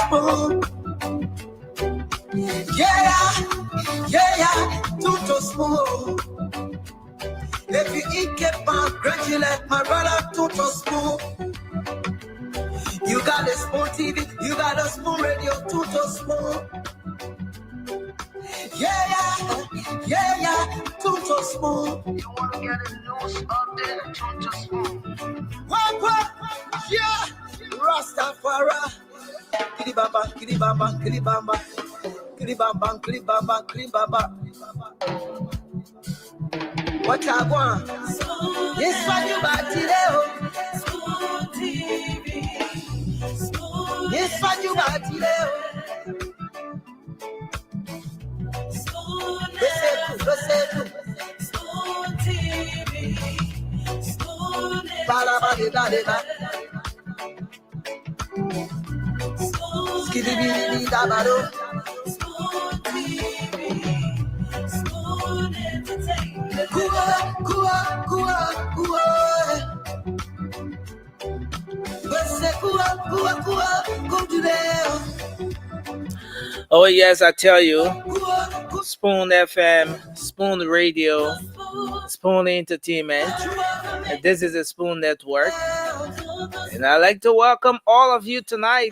spoon. Yeah, Tuto spoon. If you eat kepa, crunchy like my brother Tuto spoon. You got a spoon TV, you got a spoon radio, Tuto spoon. Yeah, Tuto spoon. You wanna get a news update, Tuto spoon. What? Yeah, Rastafari. Kiribamba, kiribamba, kiribamba. Kiribamba, kiribamba, kiribamba. What I want? Yes, what you got today? Spoon TV. Yes, what you got today? Spoon TV. Spoon Balabadi. Skiddy Dabado. Spoon TV. Spoon Entertainment. Kua. Oh yes, I tell you, Spoon FM, Spoon Radio, Spoon Entertainment, and this is the Spoon Network. And I'd like to welcome all of you tonight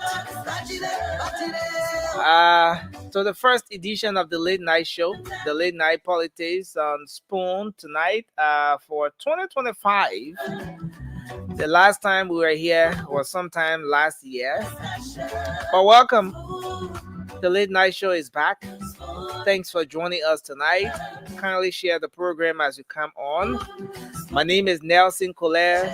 to the first edition of the Late Night Show, the Late Night Politics on Spoon tonight for 2025. The last time we were here was sometime last year. But welcome. The Late Night Show is back. Thanks for joining us tonight. Kindly share the program as you come on. My name is Nelson Collier,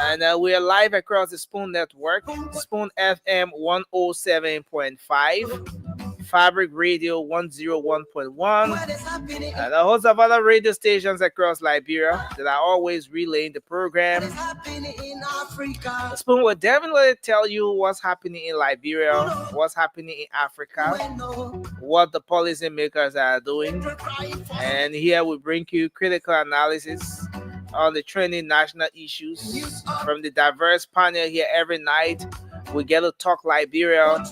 and we are live across the Spoon Network, Spoon FM 107.5, Fabric Radio 101.1, and a host of other radio stations across Liberia that are always relaying the program. Spoon will definitely tell you what's happening in Liberia, what's happening in Africa, what the policy makers are doing, and here we bring you critical analysis on the trending national issues from the diverse panel here every night. We get to talk Liberia,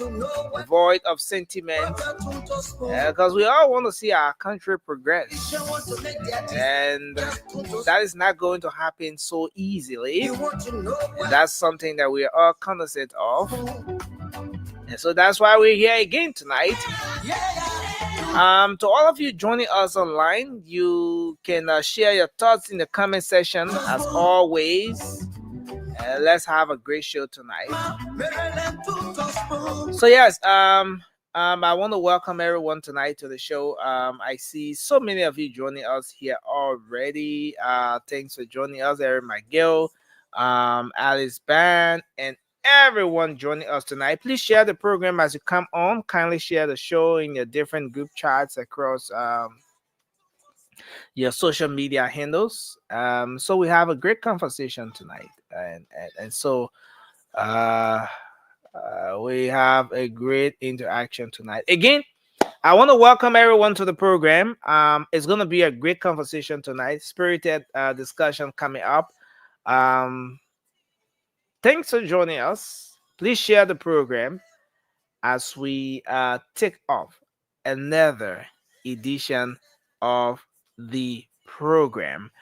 void of sentiment, because we all want to see our country progress. And that is not going to happen so easily. And that's something that we are all cognizant of. And so that's why we're here again tonight. To all of you joining us online, you can share your thoughts in the comment section as always. Let's have a great show tonight. So yes, I want to welcome everyone tonight to the show. I see so many of you joining us here already. Thanks for joining us, Eric McGill, Alice Band, and everyone joining us tonight. Please share the program as you come on. Kindly share the show in your different group chats across your social media handles. So we have a great conversation tonight, and so we have a great interaction tonight. Again, I want to welcome everyone to the program. It's going to be a great conversation tonight. Spirited discussion coming up. Thanks for joining us. Please share the program as we take off another edition of the program.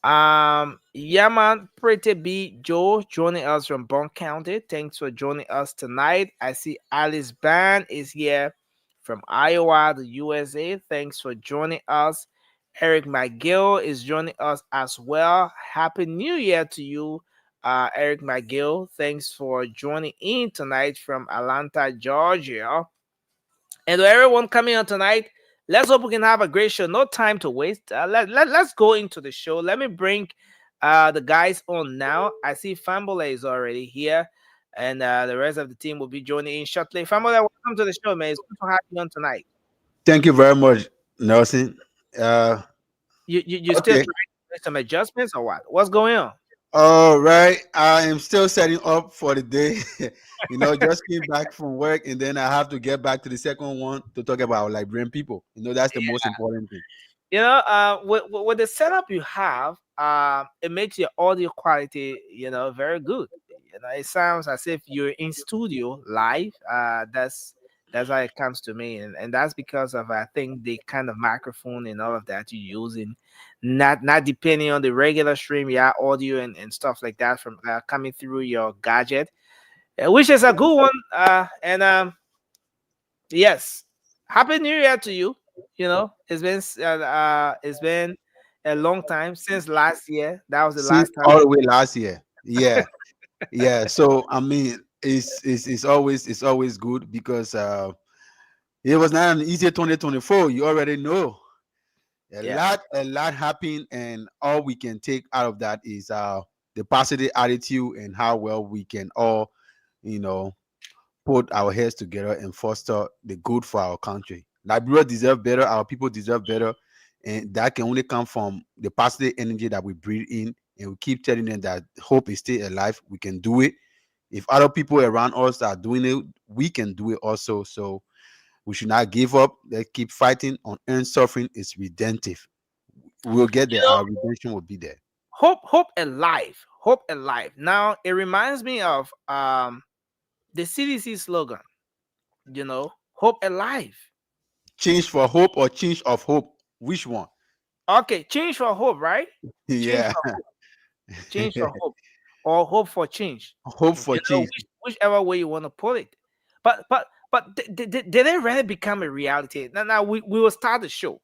Yaman Pretty B Joe joining us from Bond County. Thanks for joining us tonight. I see Alice Band is here from Iowa, the USA. Thanks for joining us. Eric McGill is joining us as well. Happy New Year to you, Eric McGill. Thanks for joining in tonight from Atlanta, Georgia. And to everyone coming on tonight, let's hope we can have a great show. No time to waste. Let's go into the show. Let me bring the guys on now. I see Fambola is already here, and the rest of the team will be joining in shortly. Fambola, welcome to the show, man. It's good to have you on tonight. Thank you very much, Nelson. You still trying to make some adjustments or what? What's going on? All right. I am still setting up for the day. Just came back from work, and then I have to get back to the second one to talk about Liberian people. That's the most important thing. With the setup you have, it makes your audio quality, very good. It sounds as if you're in studio live. That's how it comes to me, and that's because of, I think, the kind of microphone and all of that you're using, not depending on the regular stream, yeah, audio and stuff like that from coming through your gadget, which is a good one. And yes, happy New Year to you. It's been a long time since last year. That was the Since last time. all the way last year. Yeah. Yeah. So I mean, it's always good because it was not an easy 2024. You already know. Yeah. A lot happened, and all we can take out of that is the positive attitude and how well we can all, you know, put our heads together and foster the good for our country. Liberia deserve better, our people deserve better, and that can only come from the positive energy that we breathe in, and we keep telling them that hope is still alive. We can do it. If other people around us are doing it, we can do it also. So we should not give up. Let's keep fighting. Unearned suffering is redemptive. We'll get You there. know, Our redemption will be there. hope alive. Hope alive. Now it reminds me of the CDC slogan, hope alive. Change for hope or change of hope? Which one? Okay, change for hope, right? Change Yeah. for hope. Change for hope. Or hope for change. Hope for change. Whichever way you want to put it. But did it really become a reality? Now we will start the show.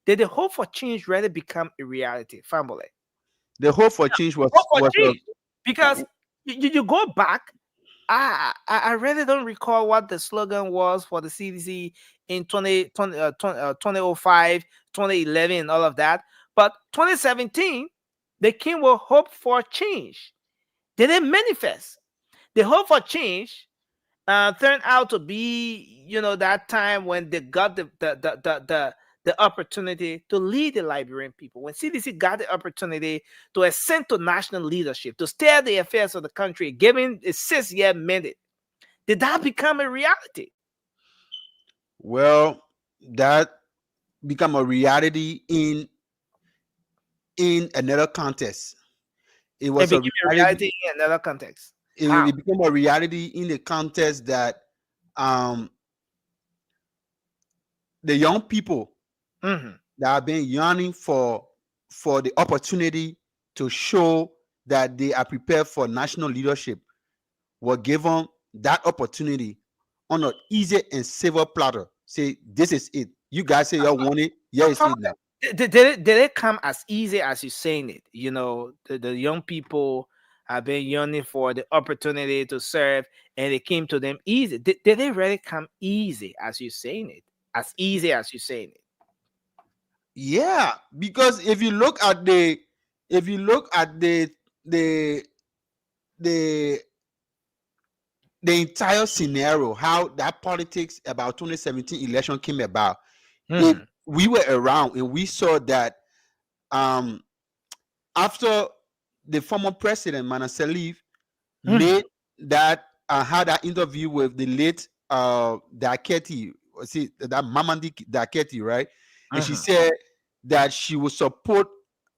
Did the hope for change really become a reality, family? The hope for change Hope for was change. Because you go back, I really don't recall what the slogan was for the CDC in 2005, 2011, and all of that. But 2017, they came with hope for change. Did it manifest? The hope for change turned out to be, that time when they got the opportunity to lead the Liberian people. When CDC got the opportunity to ascend to national leadership, to steer the affairs of the country, given a 6-year mandate, did that become a reality? Well, that become a reality in another context. It It was a became a reality. reality in another context. How? It became a reality in the context that um the young people Mm-hmm. that have been yearning for the opportunity to show that they are prepared for national leadership were given that opportunity on an easy and silver platter. Say, this is it. You guys say you want it. Yeah, it's it now. Did it come as easy as you saying it? The young people have been yearning for the opportunity to serve, and it came to them easy. Did it really come easy as you saying it? As easy as you saying it? Yeah, because if you look at the the the entire scenario, how that politics about 2017 election came about, it Mm-hmm. we were around and we saw that um after the former president Manasseh Leaf Mm-hmm. made that had that interview with the late Daketi, see that Mamandi Daketi, right? And she Mm-hmm. said that she would support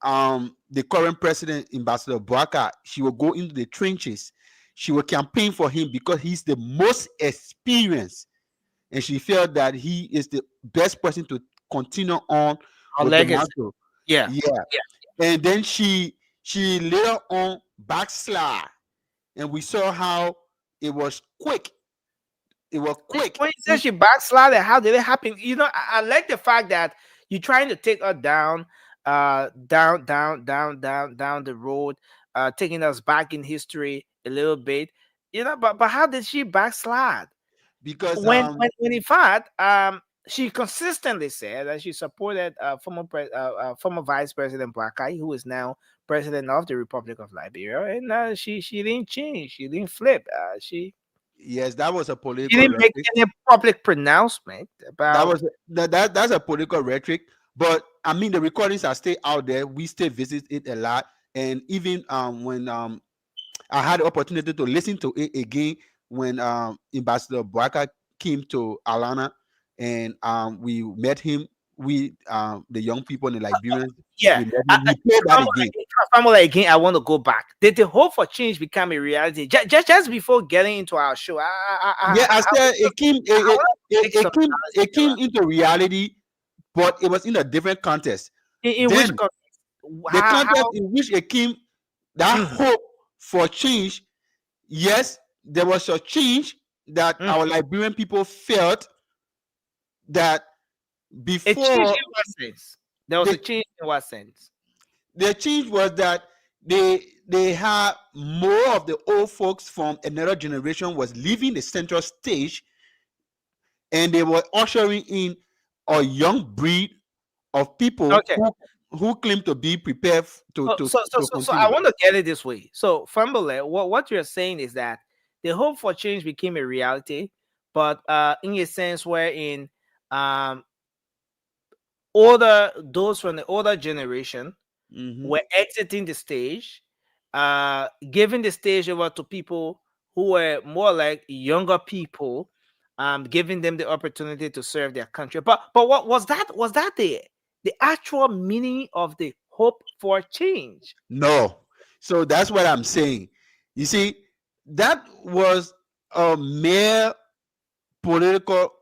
the current president, Ambassador Boaka. She will go into the trenches. She will campaign for him because he's the most experienced, and she felt that he is the best person to continue on Our with the legacy. mantle. Yeah. Yeah, and then she later on backslide, and we saw how it was quick. It was quick. When you say she backslided, how did it happen? I like the fact that you're trying to take her down, down the road, taking us back in history a little bit. But how did she backslide? Because When in fact, she consistently said that she supported former Vice President Boakai, who is now president of the Republic of Liberia, and she didn't change, she didn't flip, yes, that was a she political didn't make rhetoric. any public pronouncement That about. was that's a political rhetoric. But I mean, the recordings are still out there. We still visit it a lot, and even when I had the opportunity to listen to it again when Ambassador Boaka came to Alana, and we met him. We the young people in the Liberians, Yeah, we met him. We played that from again. Family again. I want to go back. Did the hope for change become a reality? Just before getting into our show, Yeah, I said I want to make some it analysis came around into reality, but it was in a different context. in which Then context? the context How in which it came, that mhm, hope for change, yes, there was a change that mhm. our Liberian people felt that A change before in what sense? There was the a change in what sense? the change was that they had more of the old folks from another generation was leaving the central stage, and they were ushering in a young breed of people Okay. who claim to be prepared to So I continue. want to get it this way. So Fambole, what you're saying is that the hope for change became a reality, but in a sense wherein um those from the older generation Mhm. were exiting the stage, giving the stage over to people who were more like younger people, giving them the opportunity to serve their country. But what was that? Was that the actual meaning of the hope for change? No. So that's what I'm saying. You see, that was a mere political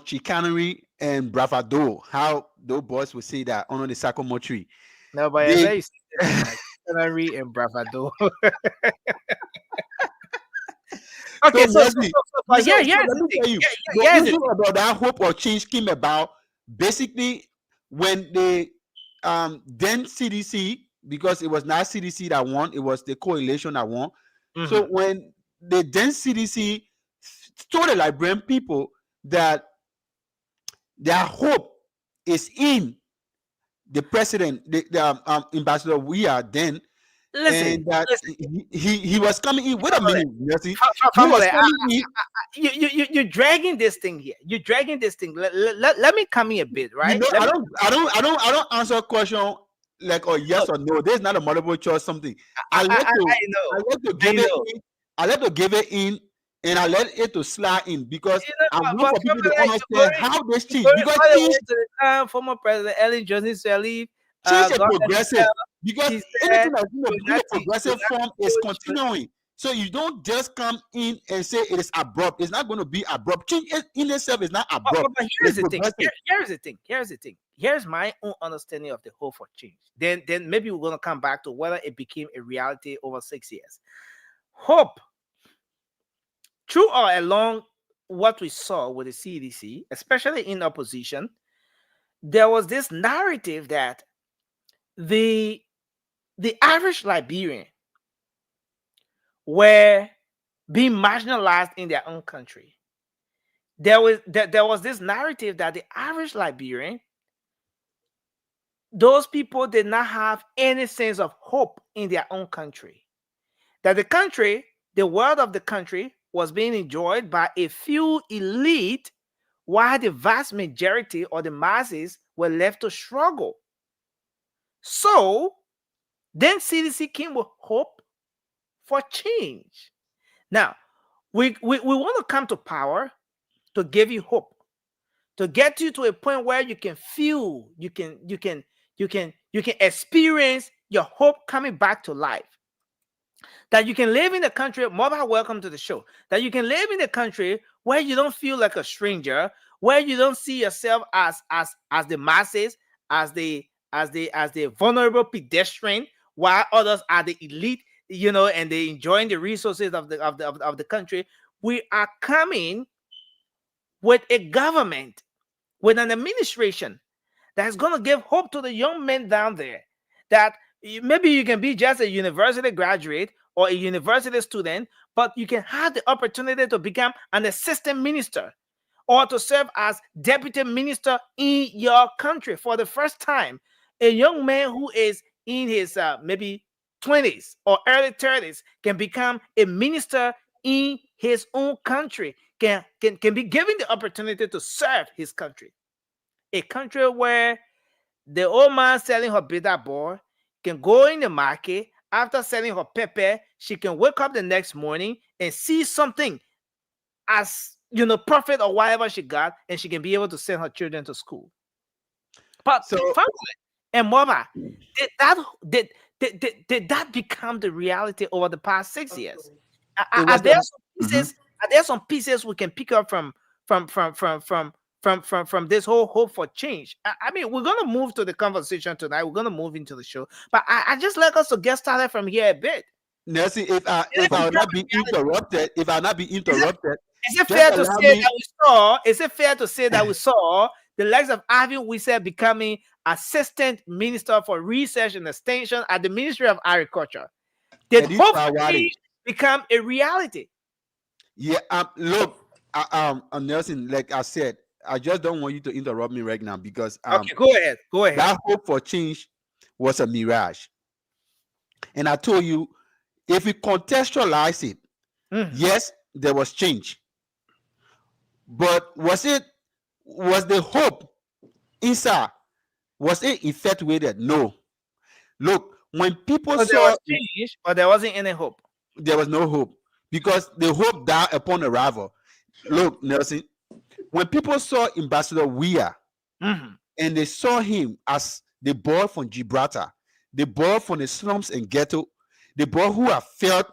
chicanery and bravado. How those boys would say that under the sycamore tree. No, but They very like chicanery and bravado. so Okay, Mercy, but so, so here's let the me thing. tell you, the Here's the issue thing. about that hope or change came about basically when the then CDC, because it was not CDC that won, it was the coalition that won. So Mhm. when the then CDC told the Liberian people that their hope is in the president, the ambassador we are then, Listen, and that listen, he was coming in. Wait a family, minute, Mercy. He was family. coming in. You're dragging this thing here. You're dragging this thing. Let me come in a bit, You right? know, Let me. I don't answer a question like or yes Look, or no. There's not a multiple choice something. I like I I know, like to I give it know. in. I like to give it in, and I let it to slide in because I want But for people to family, understand how this you're change, going because all the way to the time former President Ellen Johnson Sirleaf, change is God let her progressive. tell. Because She said, anything that's in a progressive form is Unati, continuing. So you don't just come in and say it is abrupt. It's not going to be abrupt. Change in itself is not abrupt. but It's here's the thing. progressive. Here's the thing. Here's the thing. Here's my own understanding of the hope for change. Then maybe we're gonna come back to whether it became a reality over 6 years. Hope, through or along what we saw with the CDC, especially in opposition, there was this narrative that the the average Liberian were being marginalized in their own country. There was this narrative that the average Liberian, those people did not have any sense of hope in their own country. That the country, the world of the country, was being enjoyed by a few elite, while the vast majority or the masses were left to struggle. So then CDC came with hope for change. Now, we want to come to power to give you hope, to get you to a point where you can feel, you can experience your hope coming back to life. That you can live in a country, Mother, welcome to the show. That you can live in a country where you don't feel like a stranger, where you don't see yourself as the masses, as the vulnerable pedestrian, while others are the elite, and they enjoying the resources of the country. We are coming with a government, with an administration that's going to give hope to the young men down there that maybe you can be just a university graduate or a university student, but you can have the opportunity to become an assistant minister or to serve as deputy minister in your country for the first time. A young man who is in his maybe 20s or early 30s can become a minister in his own country, can be given the opportunity to serve his country. A country where the old man selling her bitter ball can go in the market after selling her pepper. She can wake up the next morning and see something as profit or whatever she got, and she can be able to send her children to school. But So family and mother, did that did Did that become the reality over the past 6 years? It Are was there the some Mhm. pieces? Are there some pieces we can pick up from this whole hope for change? I mean, we're gonna move to the conversation tonight. We're gonna move into the show, but I just like us to get started from here a bit. Nelson, Did it if I will become not a be reality? interrupted, if I'll not be Is it interrupted, is it just fair to allow say me. that we saw? Is it fair to say that we saw the likes of Arvin Wissel becoming Assistant Minister for Research and Extension at the Ministry of Agriculture? Did And this hope are for what it. change become a reality? Yeah, look, Nelson, like I said, I just don't want you to interrupt me right now because Okay, go ahead. Go ahead. that hope for change was a mirage. And I told you, if we contextualize it, Mhm. yes, there was change, but was the hope inside, was it effectuated? No. Look, when people So there saw, was change, but there wasn't any hope. there was no hope because the hope died upon arrival. Look, Nelson, when people saw Ambassador Weir Mhm. and they saw him as the boy from Gibraltar, the boy from the slums and ghetto, the boy who have felt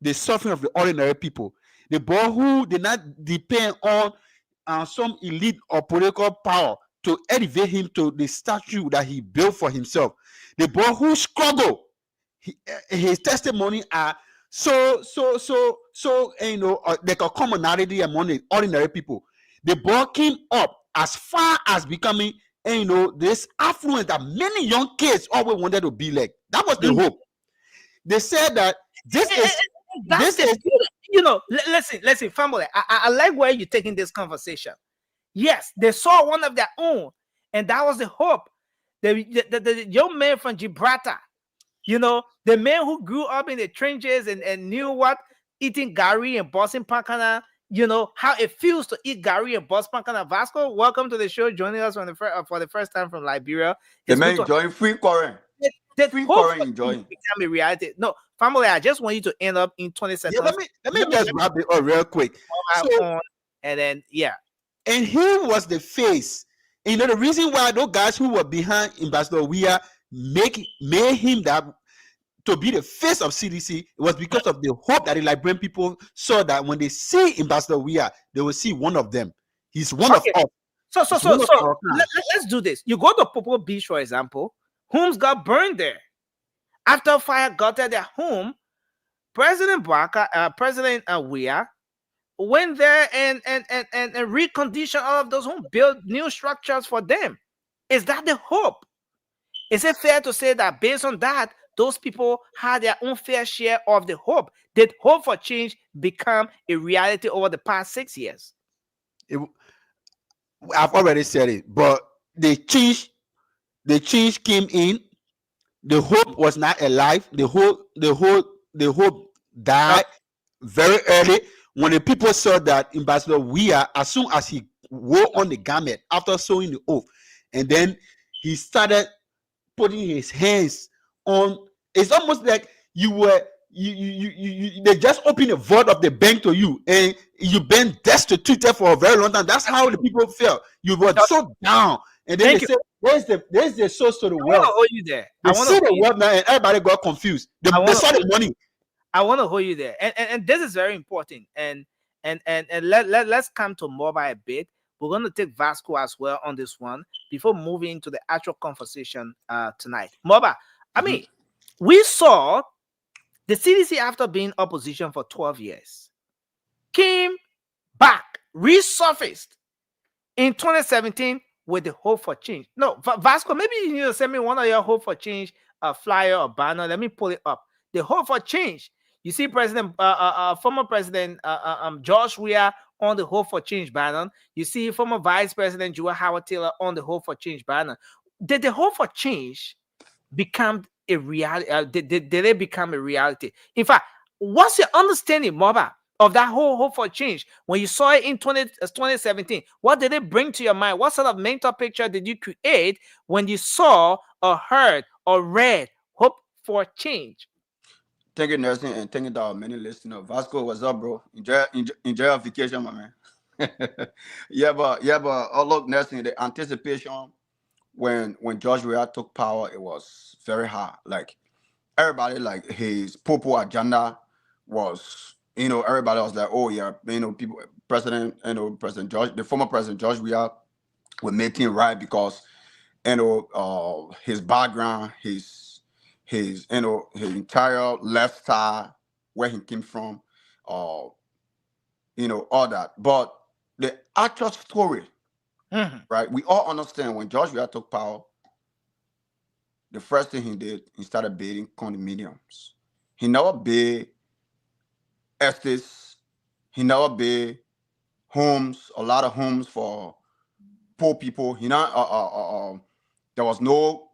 the suffering of the ordinary people, the boy who did not depend on some elite or political power to elevate him to the statue that he built for himself, the boy who struggled, his testimony are like a commonality among the ordinary people. The boy came up as far as becoming this affluent that many young kids always wanted to be like. That was the Mhm. hope. They said that this Eh, eh, is eh, That's this the is listen, family. I like where you're taking this conversation. Yes, they saw one of their own, and that was the hope. The young man from Gibraltar, the man who grew up in the trenches and knew what eating Gary and Boston Pancana, how it feels to eat Gary and Boston Pancana. Vasco, welcome to the show, joining us for the first time from Liberia. The It's good man to enjoying free current. that Free hope current for change enjoying. become a reality. No, family, I just want you to end up in 20 yeah. Let seconds. me let me Let me just wrap it up real quick. have So on, and then yeah. and he was the face. The reason why those guys who were behind Ambassador Weir made him that to be the face of CDC was because of the hope that the Liberian people saw that when they see Ambassador Weir, they will see one of them. He's one of Okay, us. so so He's so one of so our kind. let's do this. You go to Popo Beach, for example. Homes got burned there. After fire got at their home, President Weir went there and reconditioned all of those homes, built new structures for them. Is that the hope? Is it fair to say that based on that, those people had their own fair share of the hope? Did hope for change become a reality over the past 6 years? It- I've already said it, but the change came in. The hope was not alive. The hope Okay. died very early when the people saw that Ambassador Weir, as soon as he wore on the garment after sowing the oath, and then he started putting his hands on. It's almost like you were they just opened the vault of the bank to you and you've been destitute for a very long time. That's how the people felt. You were Okay. so down, and then they Thank you. said there's the source to the I want to wealth. hold you there. They see the wealth now and everybody got confused. I They want saw to the money. I want to hold you there, and this is very important. And let's come to mobile a bit. We're going to take Vasco as well on this one before moving into the actual conversation tonight. Moba, I Mhm. mean, we saw the CDC after being opposition for 12 years came back, resurfaced in 2017 with the hope for change. No, Vasco, maybe you need to send me one of your hope for change flyer or banner. Let me pull it up. The hope for change. You see, former President George Weah on the hope for change banner. You see, former Vice President Joel Howard Taylor on the hope for change banner. Did the hope for change become a reality? Did it become a reality? In fact, what's your understanding, Moba, of that whole hope for change when you saw it in 2017? What did it bring to your mind? What sort of mental picture did you create when you saw or heard or read hope for change? Thank you, Nelson, and thank you to our many listeners. Vasco, what's up, bro? Enjoy your vacation, my man. Yeah, but oh look, Nelson, the anticipation when George Weah took power, it was very high. Like everybody like his popo agenda was, everybody was like, oh yeah, people, President George, the former President George Weah would make things right because his background, his entire left side, where he came from, uh, all that. But the actual story, right? We all understand when George Weah took power, the first thing he did, he started building condominiums. He never built estates. He never built homes, a lot of homes for poor people. There was no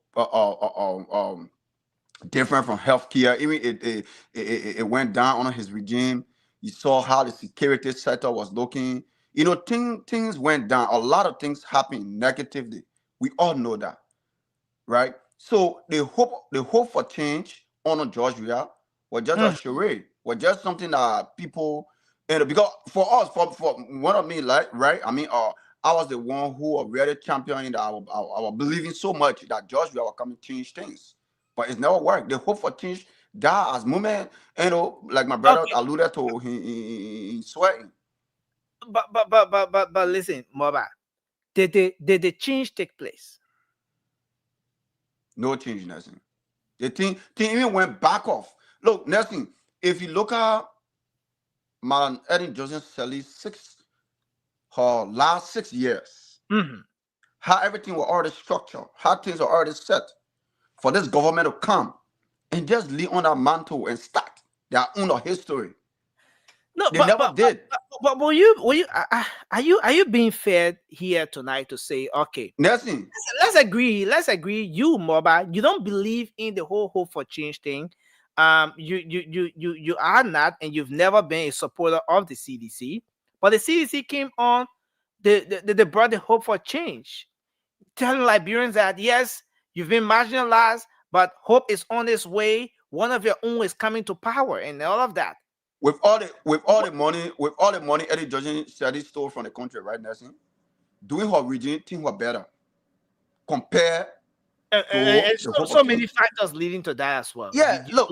different from healthcare. Even it went down under his regime. You saw how the security sector was looking. Things went down. A lot of things happened negatively. We all know that, right? So the hope for change under George Weah was just a charade. Was just something that people, because for us, for one of me, like, right? I mean, I was the one who was really championing that. I was believing so much that George Weah was coming to change things, but it's never worked. The hope for change died as movement. Like my brother alluded to, he sweating. But listen, Moba, did the change take place? No change, nothing. The thing even went back off. Look, nothing. If you look at Madam Ellen Johnson Sirleaf's her last 6 years, how everything was already structured, how things are already set for this government to come and just leave on that mantle and start their own history. No, they never did. But will you are you being fair here tonight to say, okay, nothing? Let's agree. You, Moba, you don't believe in the whole hope for change thing. You are not, and you've never been a supporter of the CDC. But the CDC came on, they brought the hope for change, telling Liberians that yes, you've been marginalized, but hope is on its way. One of your own is coming to power, and all of that. With all the money Eddie Georgian said he stole from the country, right, Nelson? Doing her region, things were better compared to so many factors leading to that as well. Yeah, look,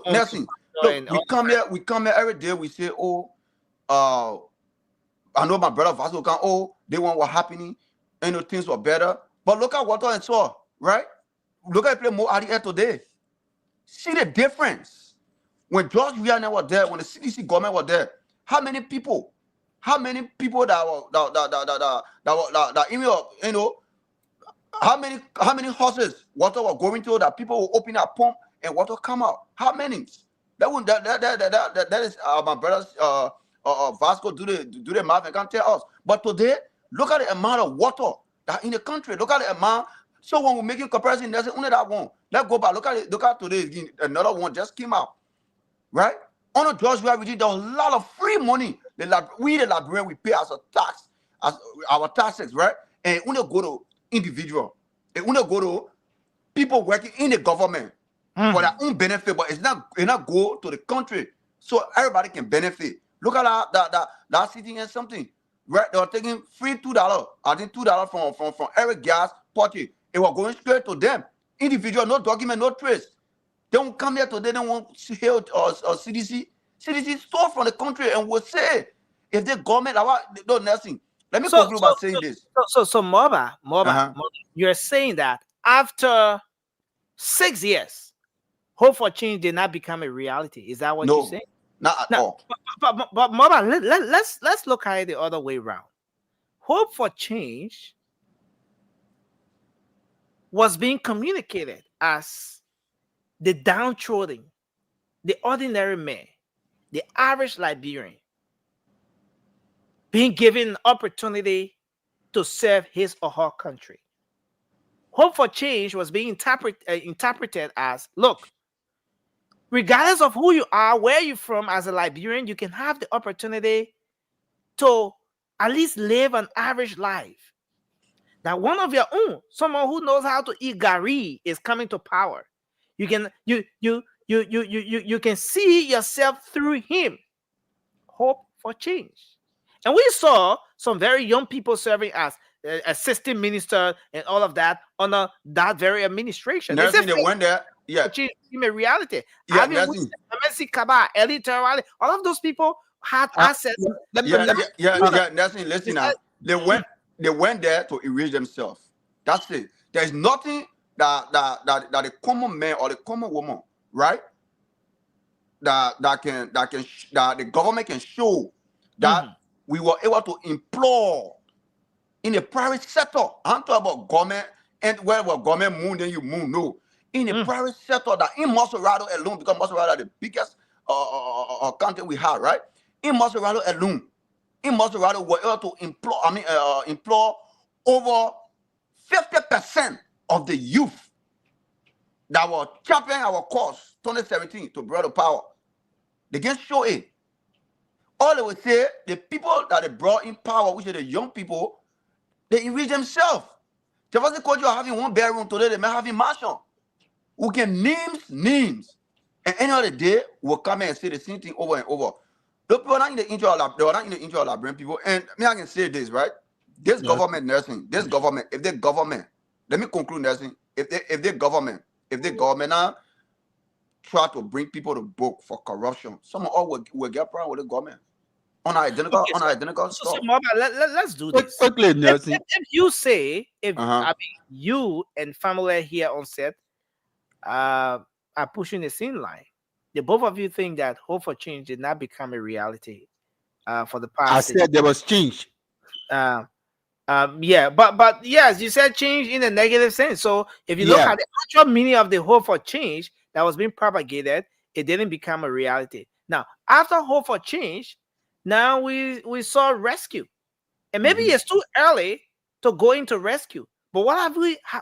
Nelson. Look, we come here every day. We say, oh, I know my brother Vasco can. Oh, they want what happening, and things were better. But look at Water and Soil, right? Look at play more out here today. See the difference. When George Weah was there, when the CDC government was there, how many people that how many horses water were going through that people will open a pump and water come out? How many? That is my brother's Vasco do the math and can tell us. But today, look at the amount of water that in the country. Look at the amount. So when we're making comparison, there's only that one. Let's go back. Look at today. Another one just came out. Right? On George Weah, there was a lot of free money. The Liberian, we pay as a tax, as our taxes, right? And when they go to individual, and when they go to people working in the government for their own benefit, but it's not go to the country so everybody can benefit. Look at that city and something, right? They were taking free $2. I think $2 from every gas purchase. It was going straight to them. Individual, no document, no trace. They won't come here today. They won't hear CDC. CDC stole from the country and will say if the government, no nothing. Let me conclude by saying this. So Moba, you're saying that after 6 years, hope for change did not become a reality. Is that what you're saying? Not at all. But Moba, let's look at it the other way around. Hope for change was being communicated as the downtrodden, the ordinary man, the average Liberian, being given an opportunity to serve his or her country. Hope for change was being interpreted as, look, regardless of who you are, where you're from as a Liberian, you can have the opportunity to at least live an average life. That one of your own, someone who knows how to eat gari, is coming to power. You can see yourself through him. Hope for change. And we saw some very young people serving as assistant minister and all of that under that very administration. They went there. Yeah, change became a reality. yeah, Having Nelson. MSC Kaba, Eli Terwale, all of those people had Uh, access. Yeah, let me, yeah, yeah, You know, yeah, Nelson. they Listen, said, now they went there to erase themselves. That's it. There's nothing that the common man or the common woman, right? That the government can show that mhm, we were able to implore in the private sector. I'm talking about government, and where government moon, then you moon. No, in the mhm. private sector, that in Maserado alone, because Maserado is the biggest county we have, right? In Maserado alone, in Maserado, we're able to implore. Implore over 50% of the youth that were championing our cause 2017 to bring the power. They can show it. All they will say, the people that they brought in power, which are the young people, they enrich themselves. Javasi Kojo are having one bedroom today, they may have a mansion. We can names. And any other day, we'll come and say the same thing over and over. The people are not in the interest of they are not in the interest of Liberian people. And me, I can say this, right? This yes. government nursing, this government, if they government, let me conclude nursing. If they government now try to bring people to book for corruption, some of all will get problem with the government Okay, on identical so stuff. Mama, let's do this. Quickly, Nelson. If you say, if Uh-huh. I mean you and family here on set are pushing the same line, the both of you think that hope for change did not become a reality for the I past 6 said there was change. uh, yeah, but yes, you said change in a negative sense. So if you look Yeah. at the actual meaning of the hope for change that was being propagated, it didn't become a reality. Now, after hope for change, now we saw rescue, and maybe Mhm. it's too early to go into rescue. But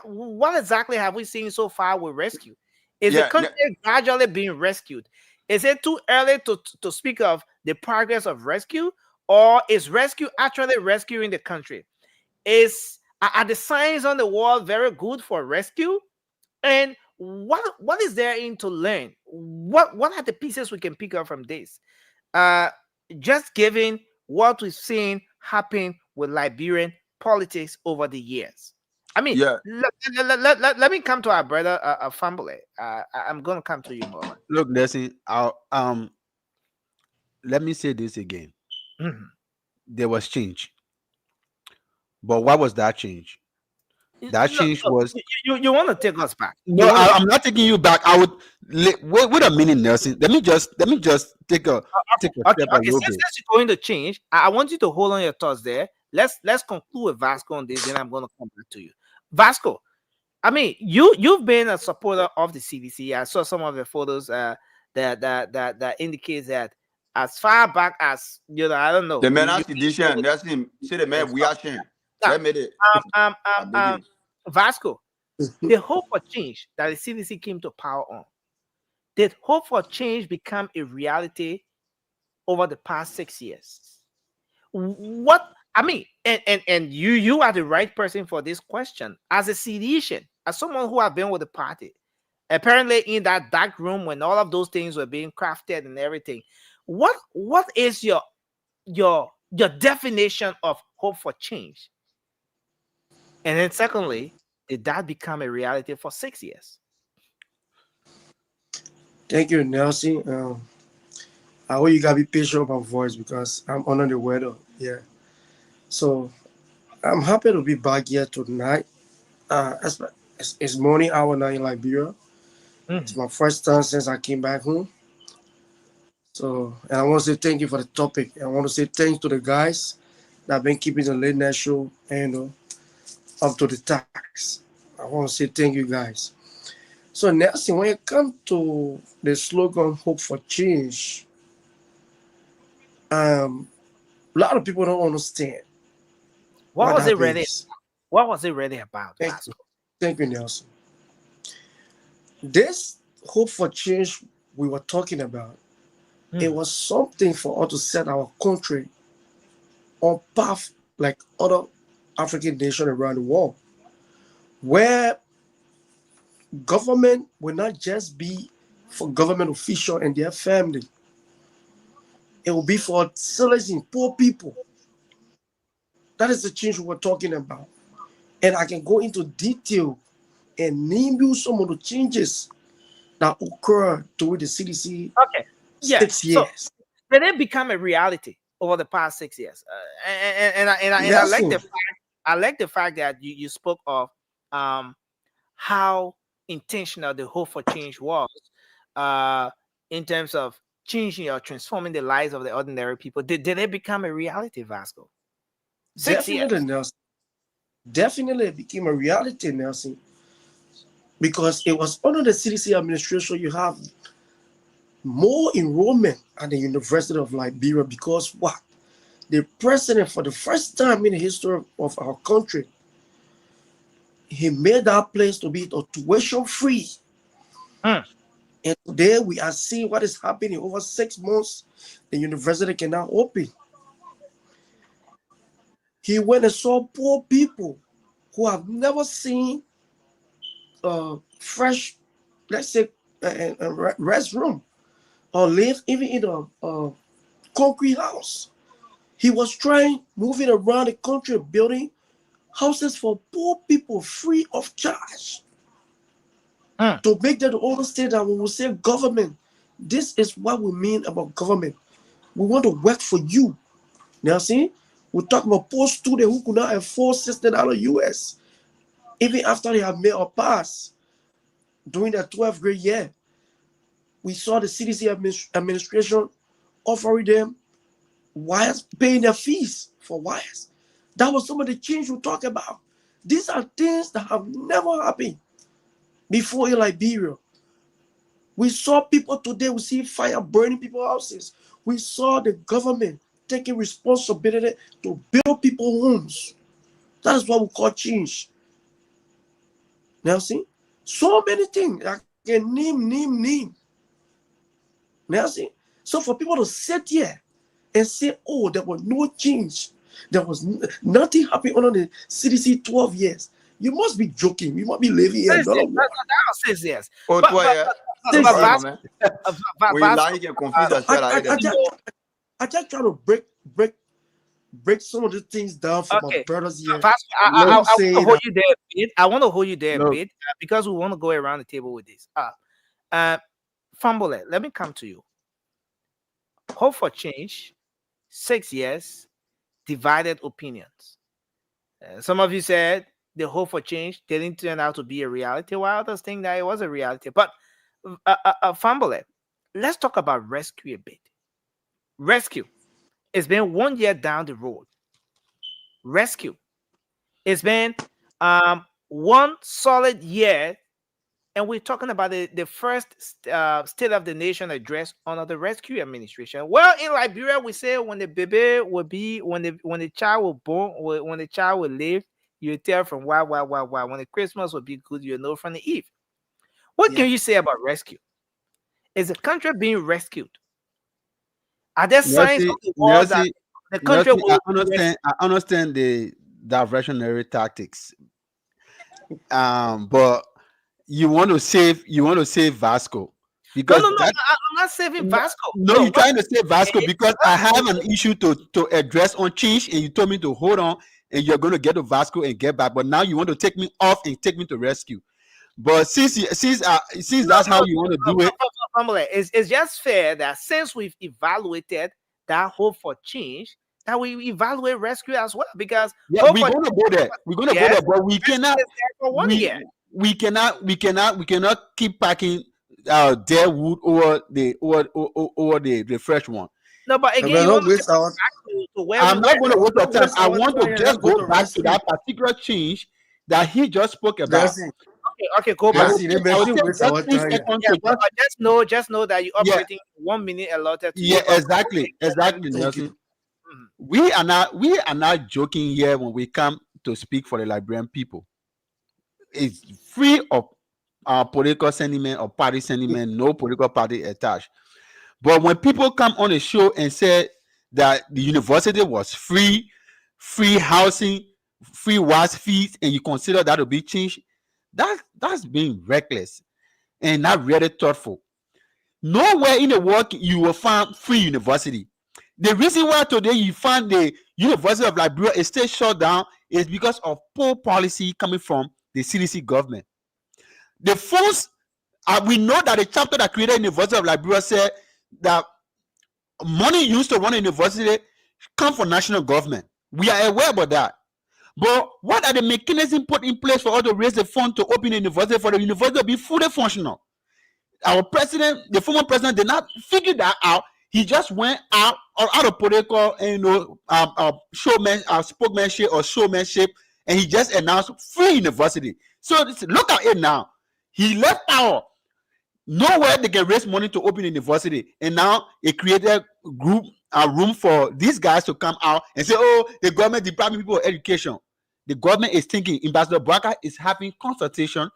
what exactly have we seen so far with rescue? Is the Yeah, country gradually being rescued? Is it too early to speak of the progress of rescue, or is rescue actually rescuing the country? Are the signs on the wall very good for rescue? And what is there in to learn? What are the pieces we can pick up from this? Uh, just given what we've seen happen with Liberian politics over the years. I mean, yeah. let me come to our brother Fambule. I'm gonna come to you, Mama. Look, Nelson. Let me say this again. Mhm. There was change, but what was that change? That Look, change was you want to take us back? You no. want to I'm not taking you back. I would wait a minute, Nelson. Let me just take a okay, step a okay. little Since bit. you're going to change, I want you to hold on your thoughts there. Let's conclude with Vasco on this, then I'm gonna come back to you. Vasco, I mean, you've been a supporter of the CDC. I saw some of the photos that indicates that as far back as I don't know, The man you has sedition. That's him. See the and man we stuff. are shame. Now, That made it. I beg you. Vasco, the hope for change that the CDC came to power on, did hope for change become a reality over the past 6 years? What I mean, and you are the right person for this question. As a CDCian, as someone who have been with the party, apparently in that dark room when all of those things were being crafted and everything, what is your definition of hope for change? And then secondly, did that become a reality for 6 years? Thank you, Nelson. I hope you gotta be patient with my voice because I'm under the weather. Yeah. So I'm happy to be back here tonight. It's morning hour now in Liberia. It's Mhm. my first time since I came back home. So, and I want to say thank you for the topic. I want to say thanks to the guys that have been keeping the late night show up to the tax. I want to say thank you guys. So, Nelson, when it comes to the slogan "Hope for Change," um, a lot of people don't understand What what was that it really? is. What was it really about, Thank you, Vasco? thank you, Nelson. This hope for change we were talking about, it Mhm. was something for us to set our country on path like other African nations around the world, where government will not just be for government official and their family. It will be for citizens, poor people. That is the change we're talking about. And I can go into detail and name you some of the changes that occurred during the CDC Okay. Yeah. 6 So years. did it become a reality over the past 6 years? And I like the Nelson, fact, that you spoke of um how intentional the hope for change was, uh in terms of changing or transforming the lives of the ordinary people. Did it become a reality, Vasco? 6 years. definitely, Nelson. Definitely it became a reality, Nelson, because it was under the CDC administration. You have more enrollment at the University of Liberia because what? The president, for the first time in the history of our country, he made that place to be tuition free. Hmm. And today we are seeing what is happening. Over 6 months, the university can now open. He went and saw poor people who have never seen fresh, let's say, restroom or live even in a concrete house. He was trying, moving around the country, building houses for poor people free of charge. Hmm. To make them understand that when we say government, this is what we mean about government. We want to work for you. Now, see, we talk about poor students who could not afford $60 US, even after they have made a pass during their 12th grade year. We saw the CDC administration offering them wires, paying their fees for wires. That was some of the change we talk about. These are things that have never happened before in Liberia. We saw people today, we see fire burning people's houses. We saw the government taking responsibility to build people's homes. That is what we call change. Now see, so many things I can name. Now see, so for people to sit here and say, oh, there was no change, there was nothing happening under the CDC 12 years. You must be joking. You must be living here. That was 6 years. Oh, But- toi, but- yeah. but Sorry, Vas- man. Vasco, When you lie, you can confuse the shit out of them. I just try to break some of the things down for my Okay. brothers here. Vasco, I Let want me say to hold that- you there a bit. I want to hold you there a Look. bit because we want to go around the table with this. Fambole, let me come to you. Hope for change, 6 years, divided opinions. Some of you said the hope for change didn't turn out to be a reality, while others think that it was a reality. But Fambole, let's talk about rescue a bit. Rescue. It's been 1 year down the road. Rescue. It's been 1 solid year, and we're talking about the first State of the Nation address under the Rescue Administration. Well, in Liberia, we say when the baby will be, when the child will born, when the child will live, you tell from why. When the Christmas will be good, you know from the eve. What Yeah. can you say about rescue? Is the country being rescued? Are there signs of the world that the country will I understand the diversionary tactics. But you want to save Vasco No, because no, no. that, I'm not saving Vasco. no, you're trying to save Vasco it- because I have an issue to address on change, and you told me to hold on, and you're going to get to Vasco and get back. But now you want to take me off and take me to rescue. But since that's how you want to do it, Family, it's just fair that since we've evaluated that hope for change, that we evaluate rescue as well. Because yeah, hope we're for going to go there. We're going to Yes. go there, but we rescue cannot. is there for 1 year. We cannot keep packing dead wood over the fresh one. No, but And again, we you don't want to waste take our us back to where I'm we not were. going to waste your time. Let's I go want to to just go go to back to rescue. that particular change that he just spoke about. Nelson, Okay, go back. Nelson, they I will still take waste just our 3 time. seconds Yeah, to but just know that you're Yeah. operating 1 minute allotted to yeah, you. But- exactly, Thank Nelson. you. Mhm. We are not joking here when we come to speak for the Liberian people. It's free of political sentiment or party sentiment, no political party attached. But when people come on the show and say that the university was free housing, free was fees, and you consider that to be change, that's being reckless and not really thoughtful. Nowhere in the world you will find free university. The reason why today you find the University of Liberia is still shut down is because of poor policy coming from the CDC government. The funds We know that the chapter that created University of Liberia said that money used to run a university come from national government. We are aware about that. But what are the mechanisms put in place for us to raise the fund to open a university for the university to be fully functional? Our president, the former president, did not figure that out. He just went out of political, spokesmanship or showmanship, and he just announced free university. So look at it now. He left power. Nowhere they can raise money to open a university, and now it created a room for these guys to come out and say, "Oh, the government depriving people of education." The government is thinking. Ambassador Baraka is having consultation,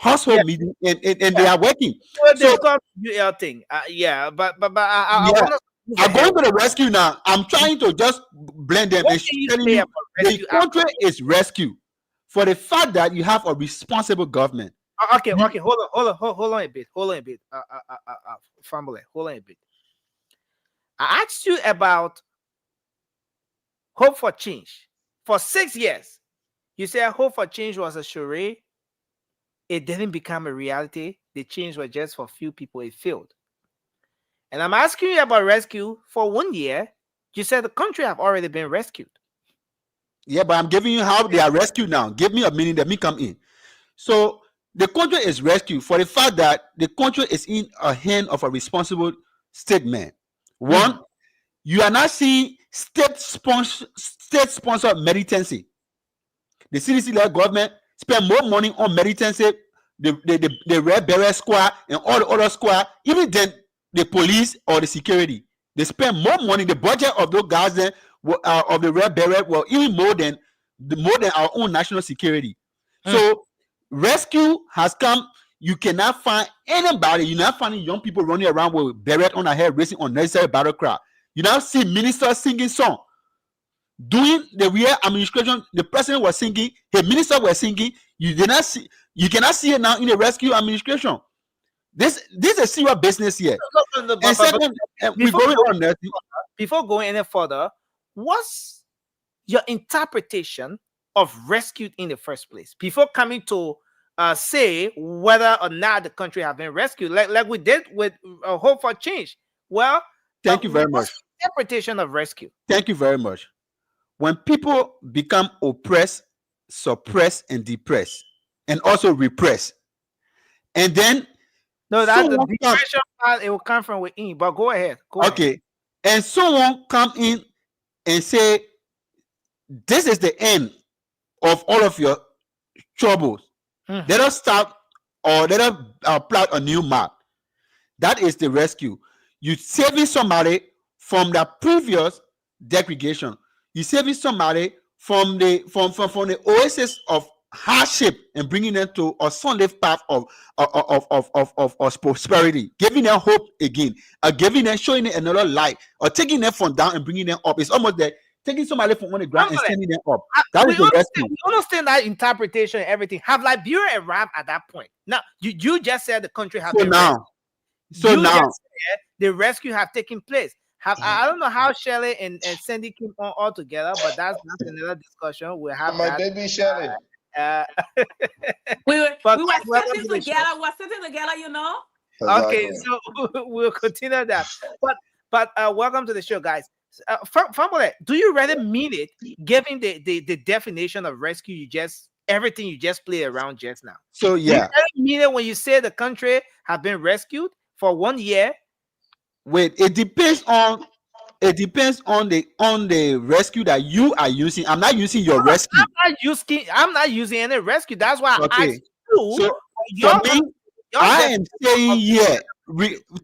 household meeting, and they are working. So UL thing, but I want to. I'm going to the rescue now. I'm trying to just blend them. And telling you, the country is rescue for the fact that you have a responsible government. Okay. Hold on a bit. Family, hold on a bit. I asked you about Hope for Change. For 6 years, you said Hope for Change was a charade. It didn't become a reality. The change was just for a few people. It failed. And I'm asking you about rescue for 1 year. You said the country have already been rescued. Yeah, but I'm giving you how they are rescued now. Give me a minute. Let me come in. So the country is rescued for the fact that the country is in a hand of a responsible statement. One, you are not seeing state-sponsored militancy. The CDC-led government spend more money on militancy, the Red Beret Squad and all the other squad, even than the police or the security. They spend more money. The budget of those guys then of the Red Beret were even more than our own national security. So rescue has come. You cannot find anybody. You're not finding young people running around with beret on their head, racing unnecessary battle cry. You now see ministers singing song. During the real administration, the president was singing, the minister was singing. You cannot see it now in the rescue administration. This is a serious business here. And second, before going any further, what's your interpretation of rescued in the first place? Before coming to say whether or not the country have been rescued, like we did with Hope for Change. Well, thank you very much. Interpretation of rescue. Thank you very much. When people become oppressed, suppressed, and depressed, and also repressed, and then the depression part, it will come from within. But go ahead. Okay, and someone come in and say, "This is the end of all of your troubles. Let us start, or let us plot a new map." That is the rescue. You saving somebody from the previous degradation. You saving somebody from the oasis of hardship and bringing them to a sunlit path of prosperity, giving them hope again, giving them, showing them another light, or taking them from down and bringing them up. It's almost like taking somebody from on the ground and sending them up. That is the rescue. We understand that interpretation and everything. Have Liberia arrived at that point? Now, you just said the country have been rescued. So now the rescue have taken place. I don't know how Shelley and Sandy came on all together, but that's another discussion. We'll have my baby Shelley. We were sitting together. We're sitting together, you know. Okay, so we'll continue that. But welcome to the show, guys. Family, do you really mean it? Given the definition of rescue, everything you just played around just now. So yeah, do you really mean it when you say the country have been rescued for 1 year? Wait, it depends on the rescue that you are using. I'm not using your rescue. I'm not using any rescue. That's why I asked you. So for me, I am saying here,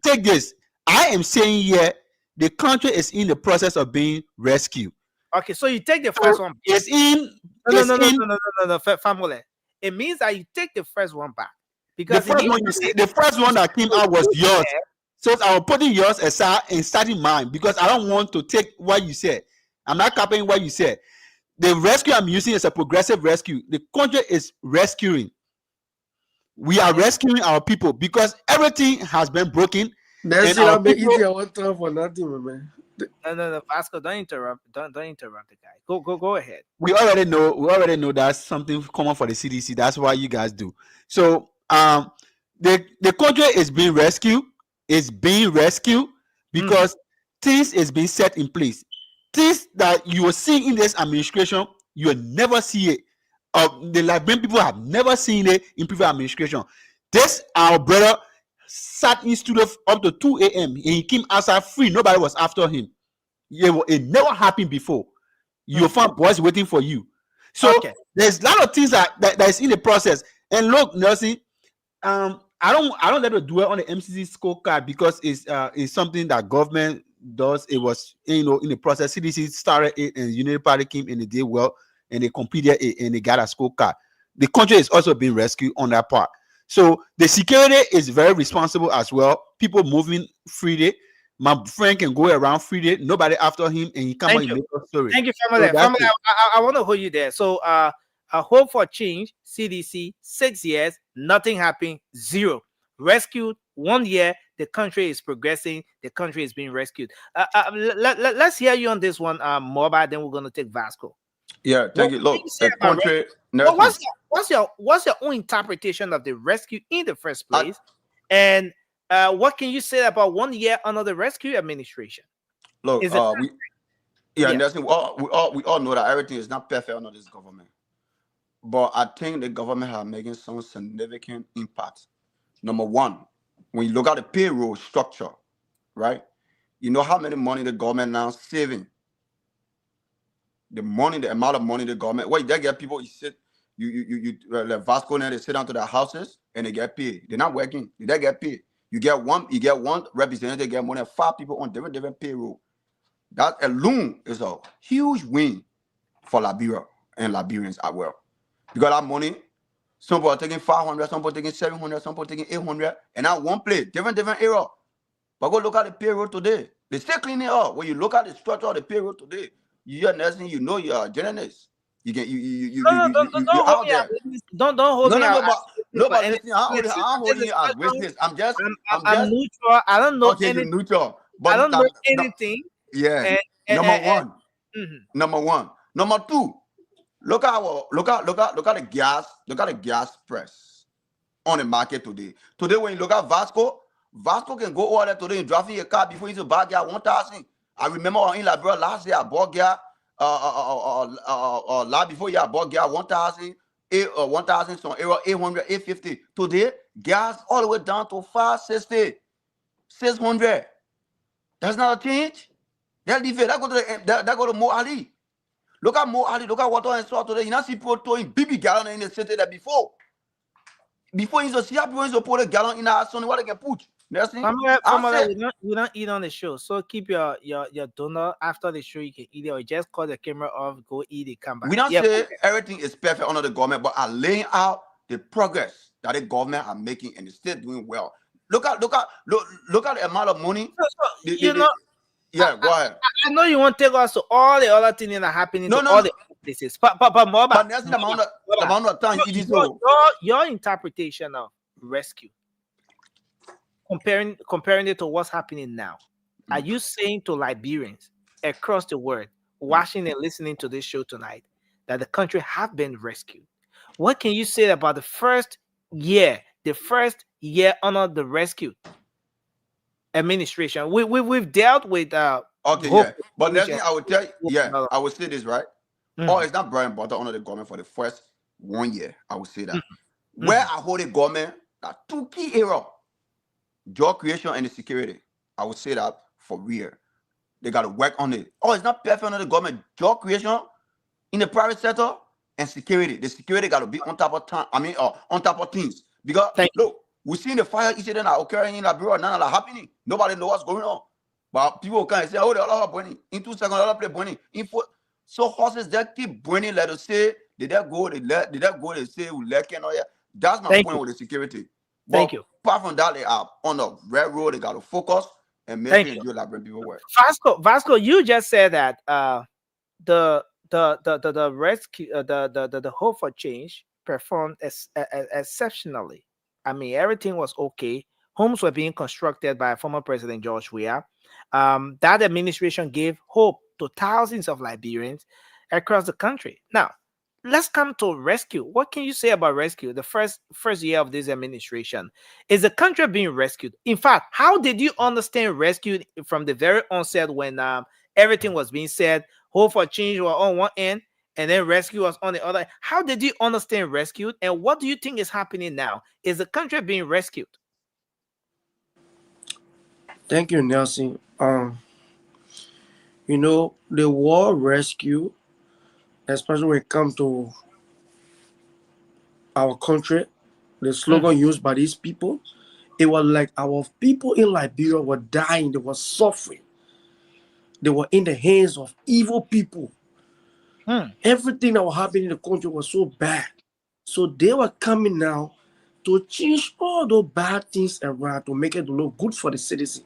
take this. I am saying here, the country is in the process of being rescued. Okay, so you take the first one. It's in. No, family. It means that you take the first one back because the first one that came out was yours. So I will putting yours aside and starting mine because I don't want to take what you said. I'm not copying what you said. The rescue I'm using is a progressive rescue. The country is rescuing. We are rescuing our people because everything has been broken. That's it. I'm easy. I want time for nothing, man. No, Vasco, don't interrupt. Don't interrupt the guy. Go ahead. We already know that's something common for the CDC. That's why you guys do. So the country is being rescued. It's being rescued because things is being set in place. Things that you will see in this administration, you will never see it. The Liberian people have never seen it in previous administration. This our brother sat in studio up to 2 a.m. and he came outside free. Nobody was after him. It never happened before. You'll find boys waiting for you. So there's a lot of things that is in the process. And look, Nelson, I don't let it dwell on the MCC scorecard because it's something that government does. It was in the process. CDC started it and Unity Party came and they did well and they completed it and they got a scorecard. The country is also being rescued on that part. So the security is very responsible as well. People moving freely. My friend can go around freely. Nobody after him, and he come out and make a story. Thank you, family. I want to hold you there. So, hope for change. CDC 6 years, nothing happened. 0 rescued. 1 year, the country is progressing. The country is being rescued. Let's hear you on this one, Mobile. Then we're gonna take Vasco. Yeah, thank you. Look, the country. What's your own interpretation of the rescue in the first place? And what can you say about 1 year under the rescue administration? Look, we all know that everything is not perfect under this government. But I think the government are making some significant impact. Number one, when you look at the payroll structure, right? You know how many money the government now saving. The amount of money the government. Well, they get people. Like Vasco now, they sit down to their houses and they get paid. They're not working. They get paid. You get one representative, get more than 5 people on different payroll. That alone is a huge win for Liberia and Liberians as well. Because that money, some people are taking 500, some people are taking 700, some people are taking 800, and that one place, different area. But go look at the payroll today. They still cleaning up. When you look at the structure of the payroll today, you're nursing, you know you're a journalist. You hold me. But listen, I'm holding you as witness. I'm neutral. I don't know anything. Neutral. But I don't know anything. Yeah. Number one. Number two. Look at the gas. Look at the gas price on the market today. Today, when you look at Vasco can go over there today and drive in a car before you to buy gas 1,000. I remember in Liberia last year I bought gas. Before I bought gas 1,000, 1,000 some euro, 800, 850. Today, gas all the way down to 560, 600. That's not a change. That go to Mo Ali. Look at Mo Ali. Look at water and salt today. You not see people throwing BB gallon in the city that before. Before you see people to put a gallon in our son, what they can put. We don't eat on the show, so keep your donut after the show. You can eat it, or just call the camera off, go eat it, come back. We don't say everything is perfect under the government, but are laying out the progress that the government are making, and it's still doing well. Look at the amount of money. Go ahead. I know you want to take us to all the other things that are happening to all the places, but more. But that's the amount of time it is. Your interpretation of rescue. Comparing it to what's happening now, are you saying to Liberians across the world watching and listening to this show tonight that the country have been rescued? What can you say about the first year under the rescue administration? We've dealt with but next thing I would tell you, I would say this, right? It's not bread and butter under the government for the first 1 year. I would say that. Where I hold the government, that 2 key areas. Job creation and the security. I would say that for real. They got to work on it. It's not perfect under the government. Job creation in the private sector and security. The security got to be on top of time. On top of things. Because look, we seen the fire incident that occurring in Liberia. None of that happening. Nobody know what's going on. But people can say, "Oh, they all are burning." In 2 seconds, they all play burning. So horses that keep burning. Let us say, did that go? They say we let or yeah. That's my point with the security. Thank you. Apart from that, they are on the railroad. They got to focus and make sure you Liberian people work. Vasco, you just said that the rescue, the Hope for Change performed exceptionally. I mean, everything was okay. Homes were being constructed by former President George Weah. That administration gave hope to thousands of Liberians across the country. Now, let's come to rescue. What can you say about rescue? The first year of this administration, is the country being rescued? In fact, how did you understand rescued from the very onset when everything was being said? Hope for change were on one end, and then rescue was on the other. How did you understand rescued, and what do you think is happening now? Is the country being rescued? Thank you, Nelson. You know, the war rescue, especially when it comes to our country, the slogan used by these people, it was like our people in Liberia were dying, they were suffering, they were in the hands of evil people. Everything that was happening in the country was so bad. So they were coming now to change all those bad things around to make it look good for the citizen.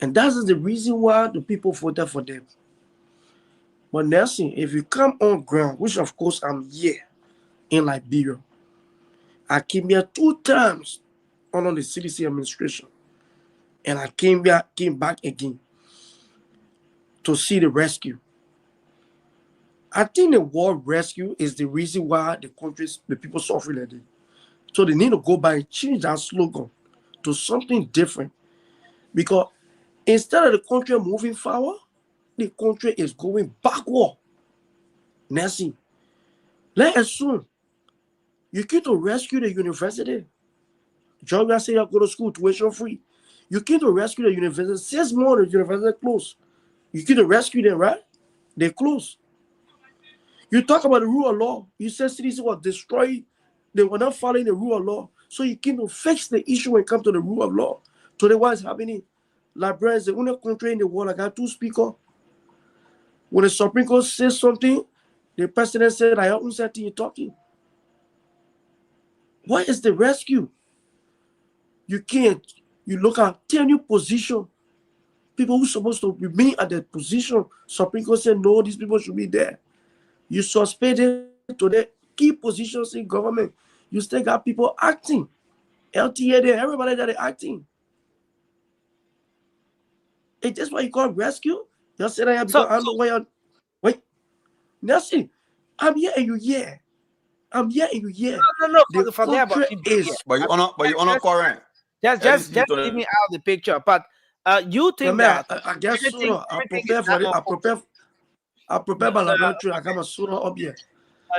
And that is the reason why the people voted for them. But Nelson, if you come on ground, which of course I'm here in Liberia, I came here 2 times under the CDC administration. And I came back again to see the rescue. I think the war rescue is the reason why the people suffering like that. So they need to go back and change that slogan to something different. Because instead of the country moving forward, the country is going backward. Nancy, let's assume you came to rescue the university. John say you go to school tuition free. You came to rescue the university. 6 months the university closed. You came to rescue them, right? They closed. You talk about the rule of law. You said cities were destroyed. They were not following the rule of law. So you came to fix the issue when it comes to the rule of law. Today, what is happening? Liberia is the only country in the world that got 2 speakers. When the Supreme Court says something, the president said, I haven't said you're talking. What is the rescue? You can't. You look at 10 new position. People who are supposed to remain at that position. Supreme Court said, no, these people should be there. You suspended to the key positions in government. You still got people acting. LTA there, everybody that is acting. Is this what you call rescue? You said I have because I'm the way on. Wait, Nelson, I'm here and you here. I'm here and you here. No. The Forget about is. But you honor current. Just leave me out of the picture. But you think that I guess sooner. I prepare for it. I prepare my laboratory. I got my sooner up here.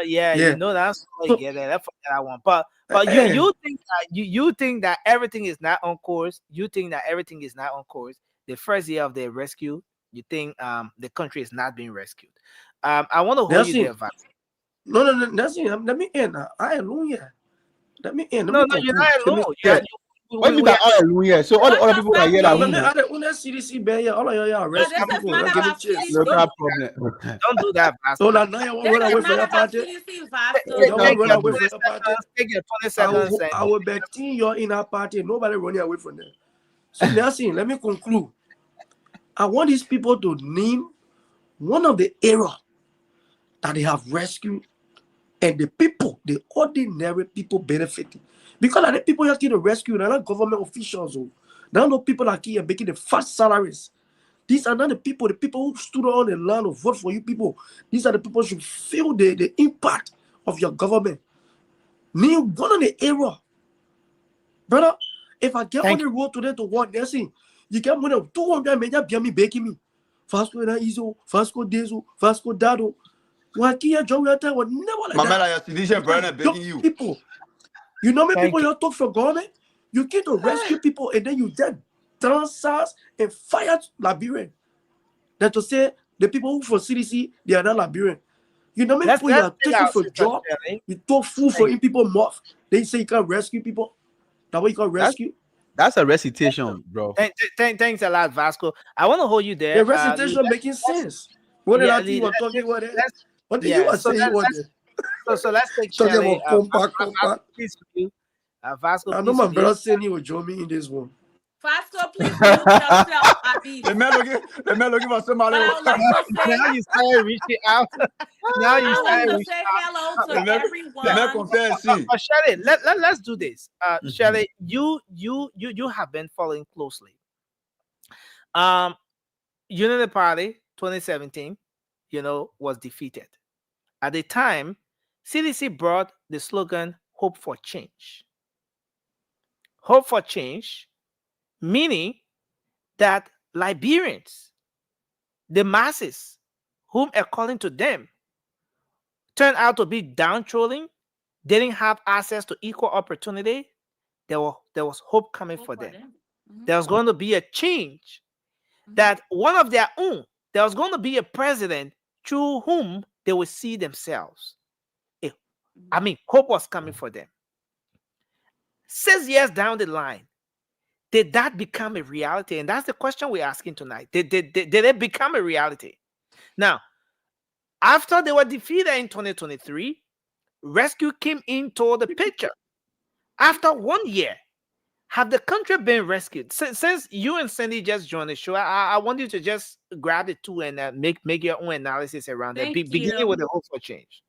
Yeah, you know that's how you get it. That's what I want. But you think that you think that everything is not on course. You think that everything is not on course. The first year of the rescue, you think the country is not being rescued. I want to hold you there, Vax. No, Nelson, let me end. I alone here. Let me end. No, you're not alone. What mean by all alone here? So all the other people are here that CDC ban here. All of y'all arrested people. Not Give me about chance. CDC. no problem. Don't do that, Vax. So now you want to run away from your party? You want to run away from your party? Take your 20 seconds. I will bet you're in our party. Nobody running away from them. So Nelson, let me conclude. I want these people to name one of the era that they have rescued and the people, the ordinary people benefiting. Because the people you're to rescue, they're not government officials. They're not people that are making the fast salaries. These are not the people who stood on the land to vote for you people. These are the people who should feel the impact of your government. Name one of the era. Brother, if I get on the road today to work, Nelson, you get more than 200 million be me baking me. Vasco na Izo, Vasco Dezo, Vasco Dado. Wakia Joe Yata would never like that. Mamela, begging you. People. You know me, people you talk for government. You came to rescue people and then you dead dancers and fired Liberian. That to say the people who for CDC, they are not Liberian. You know me, people you are taking for job. You talk food for in people mouth. They say you can't rescue people. That way you can rescue. That's a recitation, bro. Thanks a lot, Vasco. I want to hold you there. The recitation making sense. What did I think you were talking about? What did you say you wanted? So let's take Shelley. Vasco, I know my brother saying he will join me in this one. Vasco, please mute yourself, Abi. The man looking for somebody. Now you started reaching out. Now you I started want to reaching say out. hello to everyone. Shelley, let's do this. Shelley, you have been following closely. Unity Party 2017, was defeated. At the time, CDC brought the slogan Hope for Change. Hope for change, meaning that Liberians, the masses, whom according to them turned out to be downtrodden, didn't have access to equal opportunity, there was hope coming Hope for for them. them. Mhm, There was going to be a change, mhm. that one of their own, there was going to be a president through whom they would see themselves. Eh, I Mhm. mean, hope was coming for them. 6 years down the line, did that become a reality? And that's the question we're asking tonight. Did it become a reality? Now, after they were defeated in 2023, rescue came into the picture. After 1 year, have the country been rescued? Since you and Cindy just joined the show, I want you to just grab the two and make your own analysis around that, Thank beginning with you. the hope for change.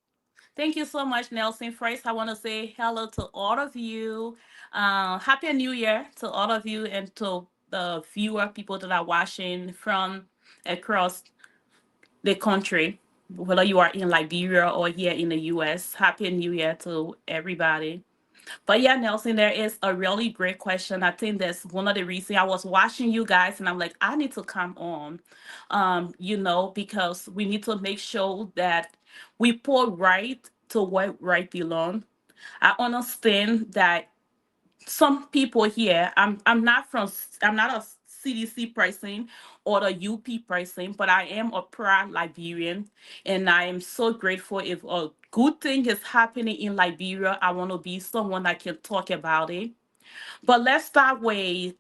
Thank you so much, Nelson. First, I want to say hello to all of you. Happy New Year to all of you and to the viewer people that are watching from across the country, whether you are in Liberia or here in the US. Happy New Year to everybody. But yeah, Nelson, there is a really great question. I think that's one of the reasons I was watching you guys and I'm like, I need to come on, because we need to make sure that we put right to what right belong. I understand that some people here, I'm not a CDC person or the UP person, but I am a proud Liberian, and I am so grateful if a good thing is happening in Liberia. I want to be someone that can talk about it. But let's start with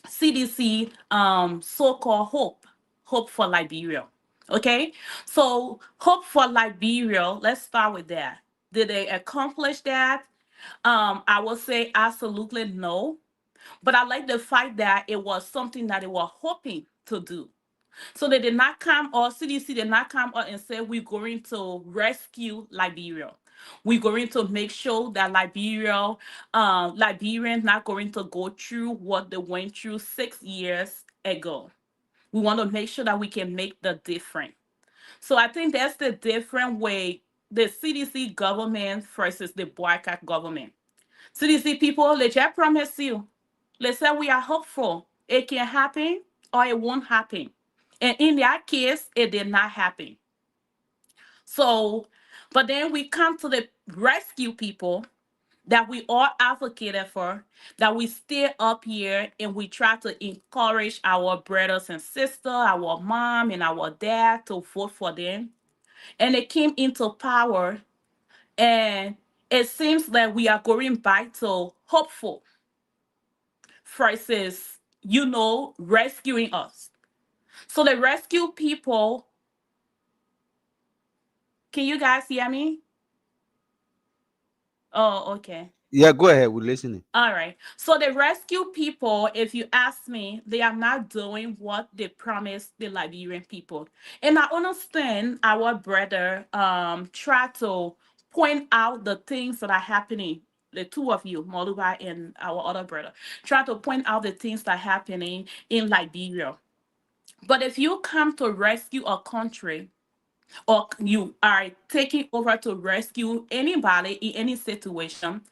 CDC, so-called hope for Liberia. Okay, so hope for Liberia. Let's start with that. Did they accomplish that? I will say absolutely no. But I like the fact that it was something that they were hoping to do. So they did not come, or CDC did not come out and say, we're going to rescue Liberia. We're going to make sure that Liberians not going to go through what they went through 6 years ago. We want to make sure that we can make the difference. So I think that's the different way the CDC government versus the boycott government. CDC people, let just promise you. Let's say we are hopeful it can happen or it won't happen. And in that case, it did not happen. So, but then we come to the rescue people that we all advocated for, that we stay up here and we try to encourage our brothers and sisters, our mom and our dad to vote for them. And they came into power, and it seems that we are going back to hopeful versus, rescuing us. So the rescue people, can you guys hear me? Oh, okay. Yeah, go ahead. We're listening. All right. So the rescue people, if you ask me, they are not doing what they promised the Liberian people. And I understand our brother try to point out the things that are happening. The two of you, Moluba and our other brother, try to point out the things that are happening in Liberia. But if you come to rescue a country, or you are taking over to rescue anybody in any situation,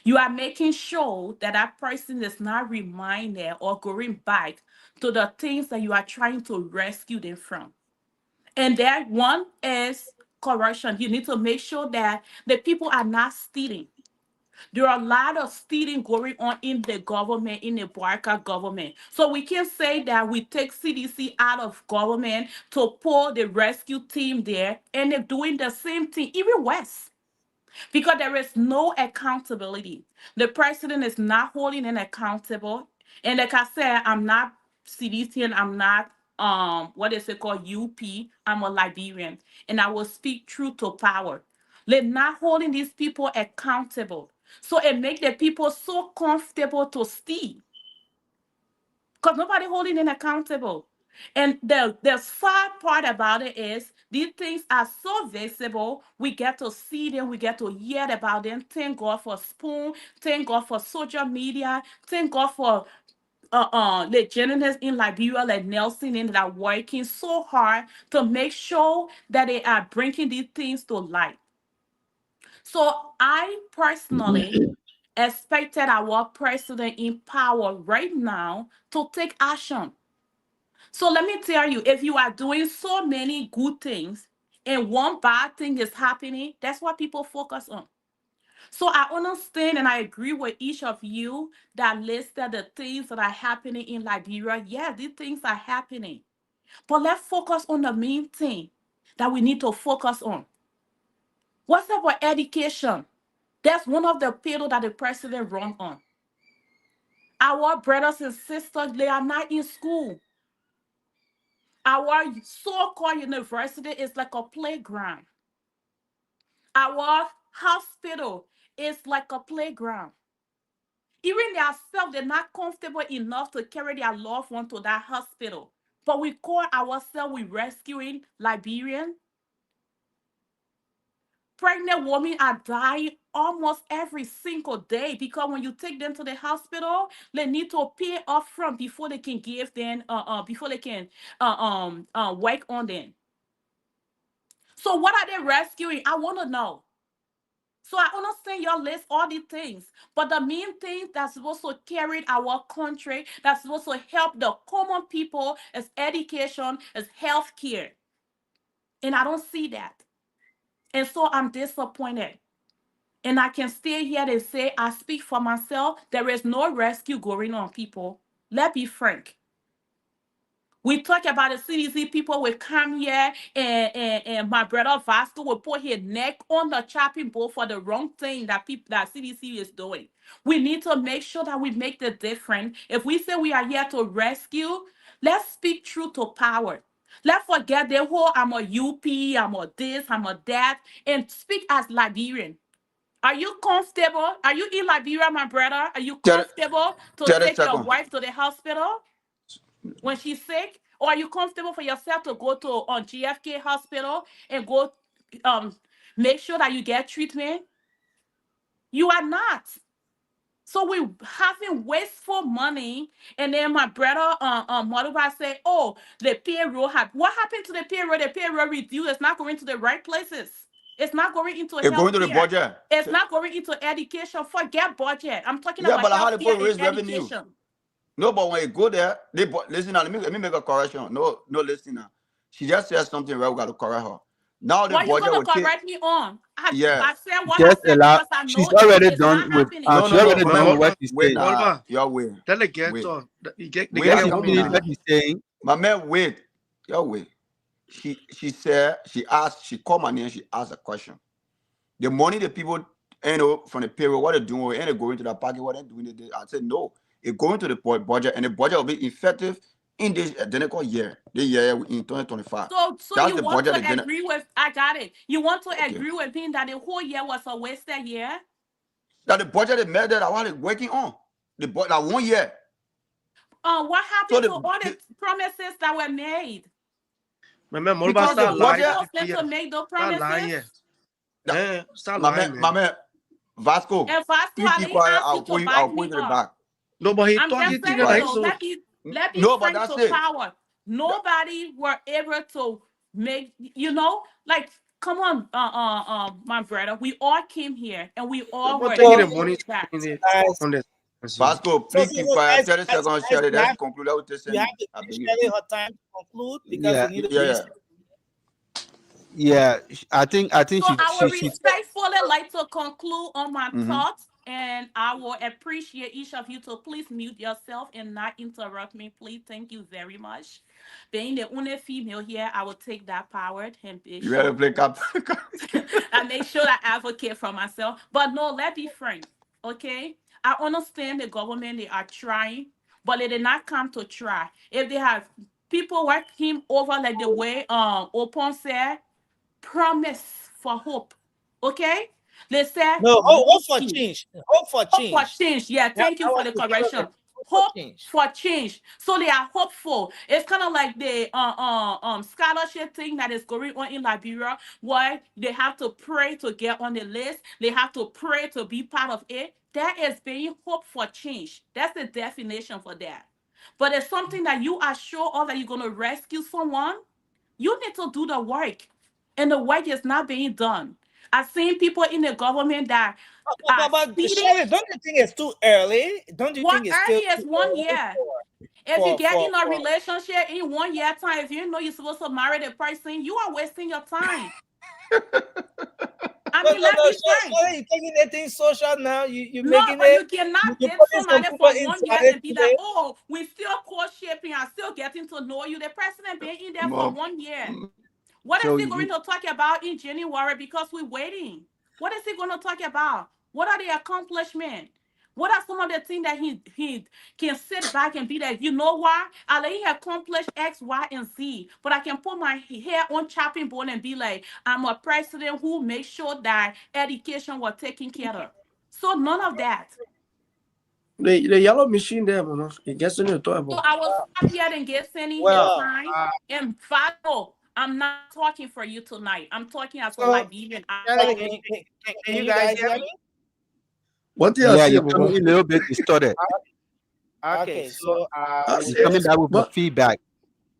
you are making sure that that person is not reminded or going back to the things that you are trying to rescue them from. And that one is corruption. You need to make sure that the people are not stealing. There are a lot of stealing going on in the government, in the Barca government. So we can say that we take CDC out of government to pull the rescue team there, and they're doing the same thing, even worse, because there is no accountability. The president is not holding them accountable. And like I said, I'm not CDC and I'm not what is it called, UP. I'm a Liberian, and I will speak truth to power. They're not holding these people accountable. So it makes the people so comfortable to steal because nobody holding them accountable. And the sad part about it is these things are so visible. We get to see them, we get to hear about them. Thank God for Spoon, thank God for social media, thank God for the journalists in Liberia, like Nelson, and that are working so hard to make sure that they are bringing these things to light. So I personally expected our president in power right now to take action. So let me tell you, if you are doing so many good things and one bad thing is happening, that's what people focus on. So I understand and I agree with each of you that listed the things that are happening in Liberia. Yeah, these things are happening. But let's focus on the main thing that we need to focus on. What's about education? That's one of the pillars that the president run on. Our brothers and sisters, they are not in school. Our so-called university is like a playground. Our hospital is like a playground. Even themselves, they're not comfortable enough to carry their loved one to that hospital. But we call ourselves we rescuing Liberian. Pregnant women are dying almost every single day because when you take them to the hospital, they need to pay upfront before they can give them before they can work on them. So what are they rescuing? I want to know. So I understand your list all these things, but the main thing that's supposed to carry our country, that's supposed to help the common people, is education, is healthcare, and I don't see that, and so I'm disappointed. And I can stay here and say I speak for myself. There is no rescue going on, people. Let's be frank. We talk about the CDC, people will come here and my brother Vasco will put his neck on the chopping board for the wrong thing that people that CDC is doing. We need to make sure that we make the difference. If we say we are here to rescue, let's speak truth to power. Let's forget the whole I'm a UP, I'm a this, I'm a that, and speak as Liberian. Are you comfortable? Are you in Liberia, my brother? Are you 30, comfortable to 30 take your seconds. wife to the hospital when she's sick? Or are you comfortable for yourself to go to on GFK hospital and go um make sure that you get treatment? You are not. So we having wasteful money, and then my brother Modiba say, oh, the payroll have what happened to the payroll? The payroll reduced. It's not going to the right places. It's not going into It's going to the healthcare. budget. It's not going into education. Forget budget. I'm talking Yeah, about but how they healthcare put and raise revenue? education. No, but when you go there, listen now. Let me make a correction. No, listen now. She just said something right. We got to correct her. Now the What you budget gonna will take. correct me on? Yeah. I said what I Just said allow. because I She's know already it's not done with. happening. No, She's no, no. already But done with no. what she's Wait saying. now. Molva, Y'all wait. tell the get Wait. to the Wait. Let guy I she get coming finish now. what communicated. she's saying. My man, wait. Y'all wait. She said she called my name. She asked a question. The money the people from the payroll, what they're doing, and they going to the pocket, what they're doing. I said no. It going to the budget, and the budget will be effective in this identical year, the year in 2025. So That's you the want budget. to agree with? I got it. You want to Okay. agree with me that the whole year was a wasted year? That the budget they made that I was working on that 1 year. What So happened to all the promises that were made? My man, Molva, because the Did start you lying budget, to force them people to here. make those Start lying here. promises? that, Start lying, my man. man Vasco, And Vasco, you I keep didn't quiet. ask you to I'll back put you me to the up. back. No, but he I'm talking just You keep things saying quiet. like though, so. let be No, but frank that's to it. power. That- Nobody were able to make, like, come on, my brother. We all came here and we No, all but were taking the So, given money that. spending it guys, on this. Vasco, so, please keep quiet. 30 seconds, guys, share it. Let's conclude. I will just we send have you. to I give beg you. Shirley her time to conclude because Yeah, we need to Yeah, reach. yeah. yeah. I think So I will she respectfully like to conclude on my Mm-hmm. thoughts, and I will appreciate each of you to please mute yourself and not interrupt me. Please, thank you very much. Being the only female here, I will take that power and be You ready to sure play cap? I make sure I advocate for myself. But no, let's be frank, okay? I understand the government, they are trying, but they did not come to try. If they have people working over like the way Opon said, promise for hope. Okay? They said No, hope for rescue. change. Hope for Hope for change. change. Yeah, Yeah, thank you that for was the the slogan. correction. Hope for Hope change. for change. So they are hopeful. It's kind of like the scholarship thing that is going on in Liberia, where they have to pray to get on the list. They have to pray to be part of it. That is being hope for change. That's the definition for that. But it's something that you are sure of that you're going to rescue someone, you need to do the work. And the work is not being done. I've seen people in the government that are But speeding. Shelly, don't you think it's too early? Don't you What think it's still early is too 1 year. early If you get in a for relationship in 1 year time, if you know you're supposed to marry the person, you are wasting your time. I no, mean, let's be frank. Shelly, you're taking anything social now. You're No, making but it. you cannot You're date putting some somebody people for 1 year inside it and be like, today. oh, we still courtshiping, I'm still getting to know you. The person has been in there for Mom. 1 year. What is So he going to talk about in January because we're waiting? What is he going to talk about? What are the accomplishments? What are some of the things that he can sit back and be like, you know what? I let him accomplish X, Y, and Z, but I can put my hair on chopping board and be like, I'm a president who makes sure that education was taken care of. So none of that. The yellow machine there, man. It gets in the So toilet. I will stop here and get Cindy his Well, time. And Fado, I'm not talking for you tonight. I'm talking as a so Liberian. Shelly, can you guys hear me? What do you yeah, say, you're coming Baba? in a little bit distorted. Okay, so I You're say, coming back with a but feedback.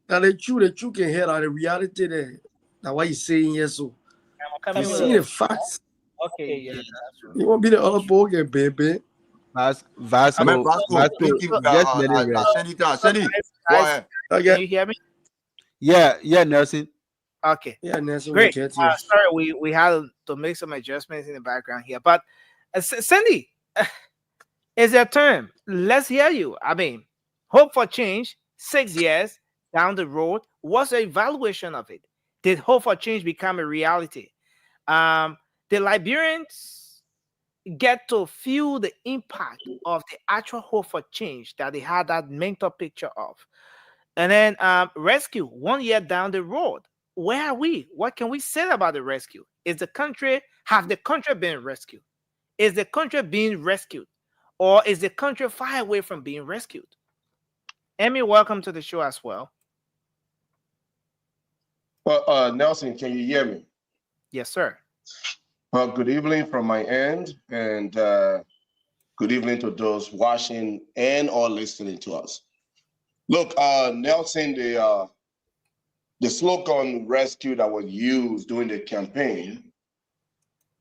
now the truth can hear the reality there. Now what you saying here, so I'm you coming see the with facts. okay, yeah, that's true. You won't be the other boy, baby. I mean, Vasco, Vasco, just let it rest. Sandy, So Sandy, go guys, ahead. can Okay. you hear me? Yeah, Nelson. Okay, Yeah, Nelson, we great. get you. Sorry, we had to make some adjustments in the background here, but Cindy, it's your turn. Let's hear you. I mean, hope for change. 6 years down the road, what's the evaluation of it? Did hope for change become a reality? The Liberians get to feel the impact of the actual hope for change that they had that mental picture of. And then rescue 1 year down the road. Where are we? What can we say about the rescue? Is the country, have the country been rescued? Is the country being rescued? Or is the country far away from being rescued? Emmy, welcome to the show as well. Well, Nelson, can you hear me? Yes, sir. Good evening from my end, and good evening to those watching and or listening to us. Look, Nelson, the slogan "rescue" that was used during the campaign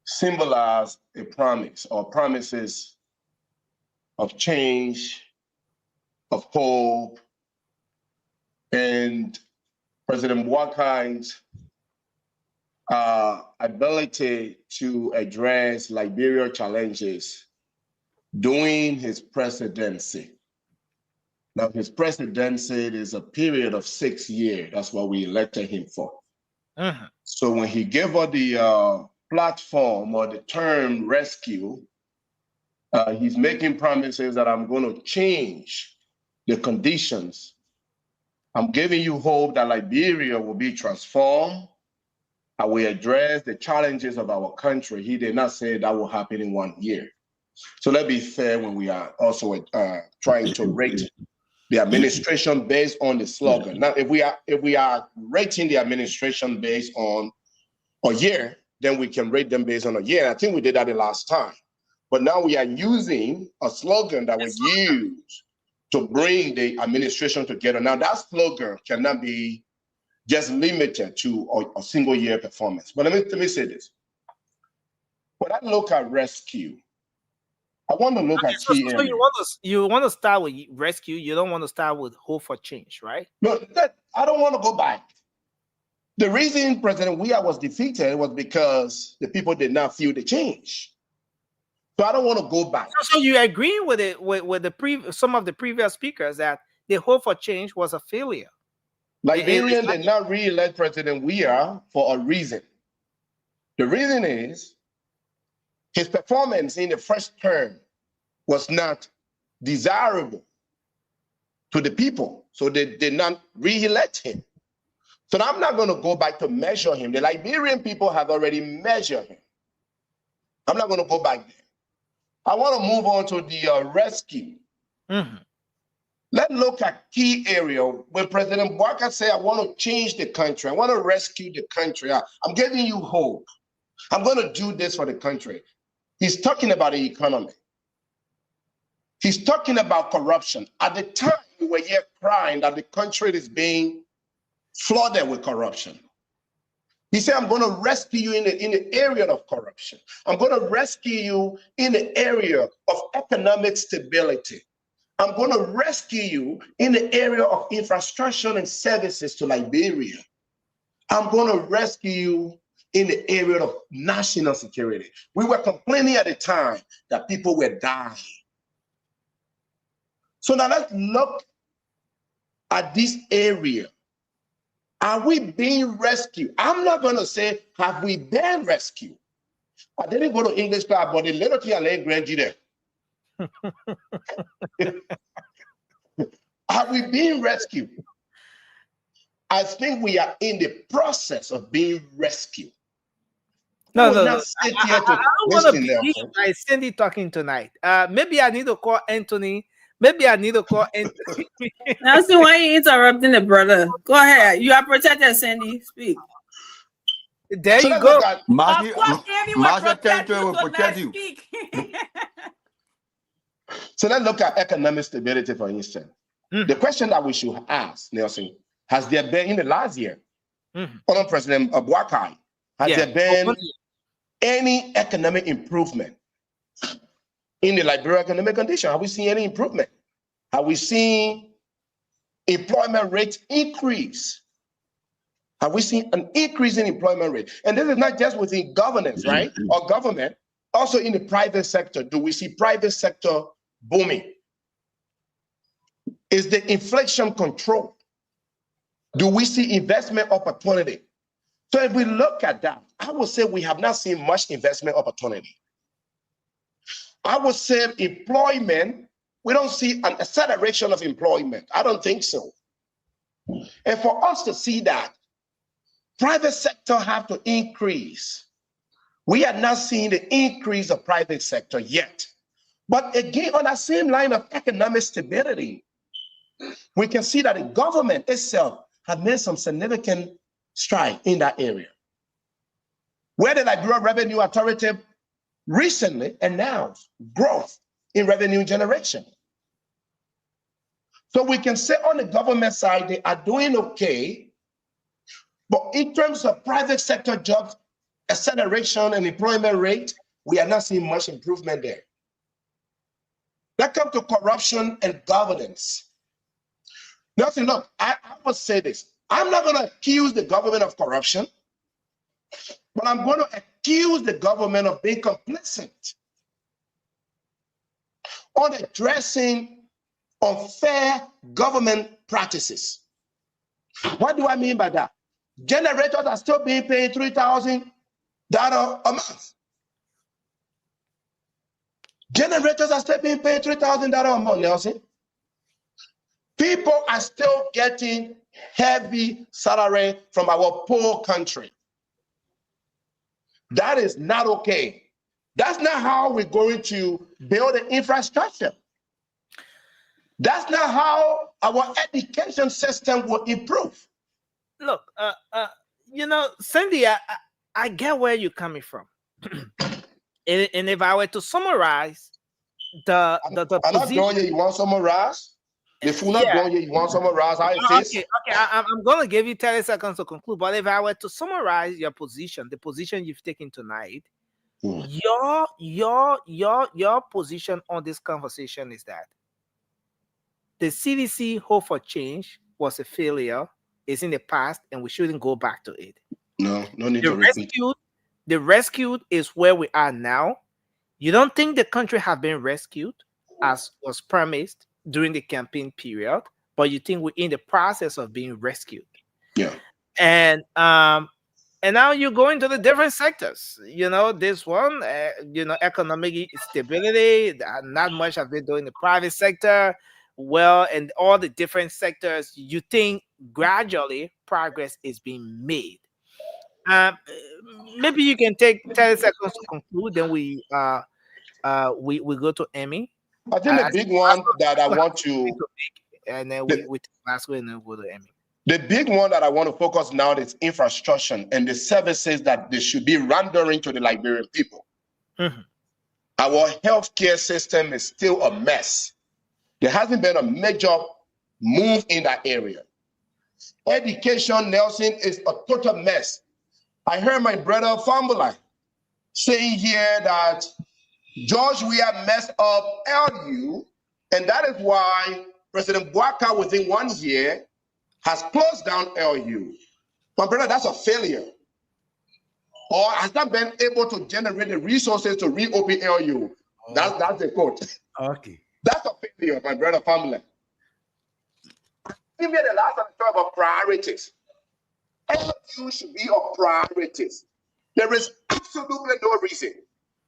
symbolized a promise or promises of change, of hope, and President Boakai's ability to address Liberia challenges during his presidency. Now, his presidency is a period of 6 years. That's what we elected him for. Mhm. So when he gave us the platform or the term rescue, he's making promises that I'm going to change the conditions. I'm giving you hope that Liberia will be transformed. I will address the challenges of our country. He did not say that will happen in 1 year. So let's be fair when we are also trying to rate the administration based on the slogan. Now, if we are rating the administration based on a year, then we can rate them based on a year. I think we did that the last time. But now we are using a slogan that was used to bring the administration together. Now, that slogan cannot be just limited to a single year performance. But let me say this. When I look at rescue, I want to look at So key areas. you want to start with rescue. You don't want to start with hope for change, right? No, I don't want to go back. The reason President Weah was defeated was because the people did not feel the change. So I don't want to go back. So you agree with it with some of the previous speakers that the hope for change was a failure. Liberians did not re-elect President Weah for a reason. The reason is his performance in the first term was not desirable to the people. So they did not re-elect him. So I'm not going to go back to measure him. The Liberian people have already measured him. I'm not going to go back there. I want to move on to the rescue. Mm-hmm. Let's look at key area. When President Boakai said, I want to change the country, I want to rescue the country, I'm giving you hope. I'm going to do this for the country. He's talking about the economy. He's talking about corruption. At the time we were here crying that the country is being flooded with corruption. He said, I'm going to rescue you in the area of corruption. I'm going to rescue you in the area of economic stability. I'm going to rescue you in the area of infrastructure and services to Liberia. I'm going to rescue you in the area of national security. We were complaining at the time that people were dying. So now let's look at this area. Are we being rescued? I'm not going to say, have we been rescued? I didn't go to English class, but the little thing I learned, Grangie there. Are we being rescued? I think we are in the process of being rescued. No. I don't want to be by Cindy talking tonight. Maybe I need to call Anthony. Nelson, why are you interrupting the brother? Go ahead. You are protected, Cindy. Speak. There you go. Master territory will protect you. So let's look at economic stability, for instance. The question that we should ask, Nelson, has there been in the last year, under President Boakai, has there been any economic improvement in the Liberia economic condition? Have we seen any improvement? Have we seen employment rates increase? Have we seen an increase in employment rate? And this is not just within governance, right? Or government, also in the private sector. Do we see private sector booming? Is the inflation controlled? Do we see investment opportunity? So if we look at that, I would say we have not seen much investment opportunity. I would say employment, we don't see an acceleration of employment. I don't think so. And for us to see that, private sector have to increase. We are not seeing the increase of private sector yet. But again, on that same line of economic stability, we can see that the government itself has made some significant stride in that area. Where the Liberia Revenue Authority recently announced growth in revenue generation. So we can say on the government side, they are doing okay, but in terms of private sector jobs, acceleration and employment rate, we are not seeing much improvement there. That comes to corruption and governance. Nothing, look, I must say this. I'm not going to accuse the government of corruption, but I'm going to accuse the government of being complicit on addressing unfair government practices. What do I mean by that? Generators are still being paid $3,000 a month. Generators are still being paid $3,000 a month, Nelson. People are still getting heavy salary from our poor country. That is not okay. That's not how we're going to build an infrastructure. That's not how our education system will improve. Look, Cindy, I get where you're coming from. And if I were to summarize the I'm not doing you. You want to summarize? If you're not doing you want to summarize how it is? Okay, I'm going to give you 30 seconds to conclude. But if I were to summarize your position, the position you've taken tonight, your position on this conversation is that the CDC Hope for Change was a failure. It's in the past, and we shouldn't go back to it. No need to repeat. The rescued is where we are now. You don't think the country has been rescued as was promised during the campaign period, but you think we're in the process of being rescued. Yeah. And now you go into the different sectors. This one, economic stability, not much has been doing in the private sector. Well, and all the different sectors, you think gradually progress is being made. Maybe you can take 10 seconds to conclude, then we go to Emmy. I think the big one that I want to, and then we take Vasco and then go to Emmy. The big one that I want to focus now is infrastructure and the services that they should be rendering to the Liberian people. Mm-hmm. Our healthcare system is still a mess. There hasn't been a major move in that area. Education, Nelson, is a total mess. I heard my brother Fambola saying here that George Weah messed up LU, and that is why President Bouaka within 1 year has closed down LU. My brother, that's a failure. Or has not been able to generate the resources to reopen LU. That's the quote. Okay. That's a failure, my brother Fambola. Give me the last time about priorities. LU should be a priorities. There is absolutely no reason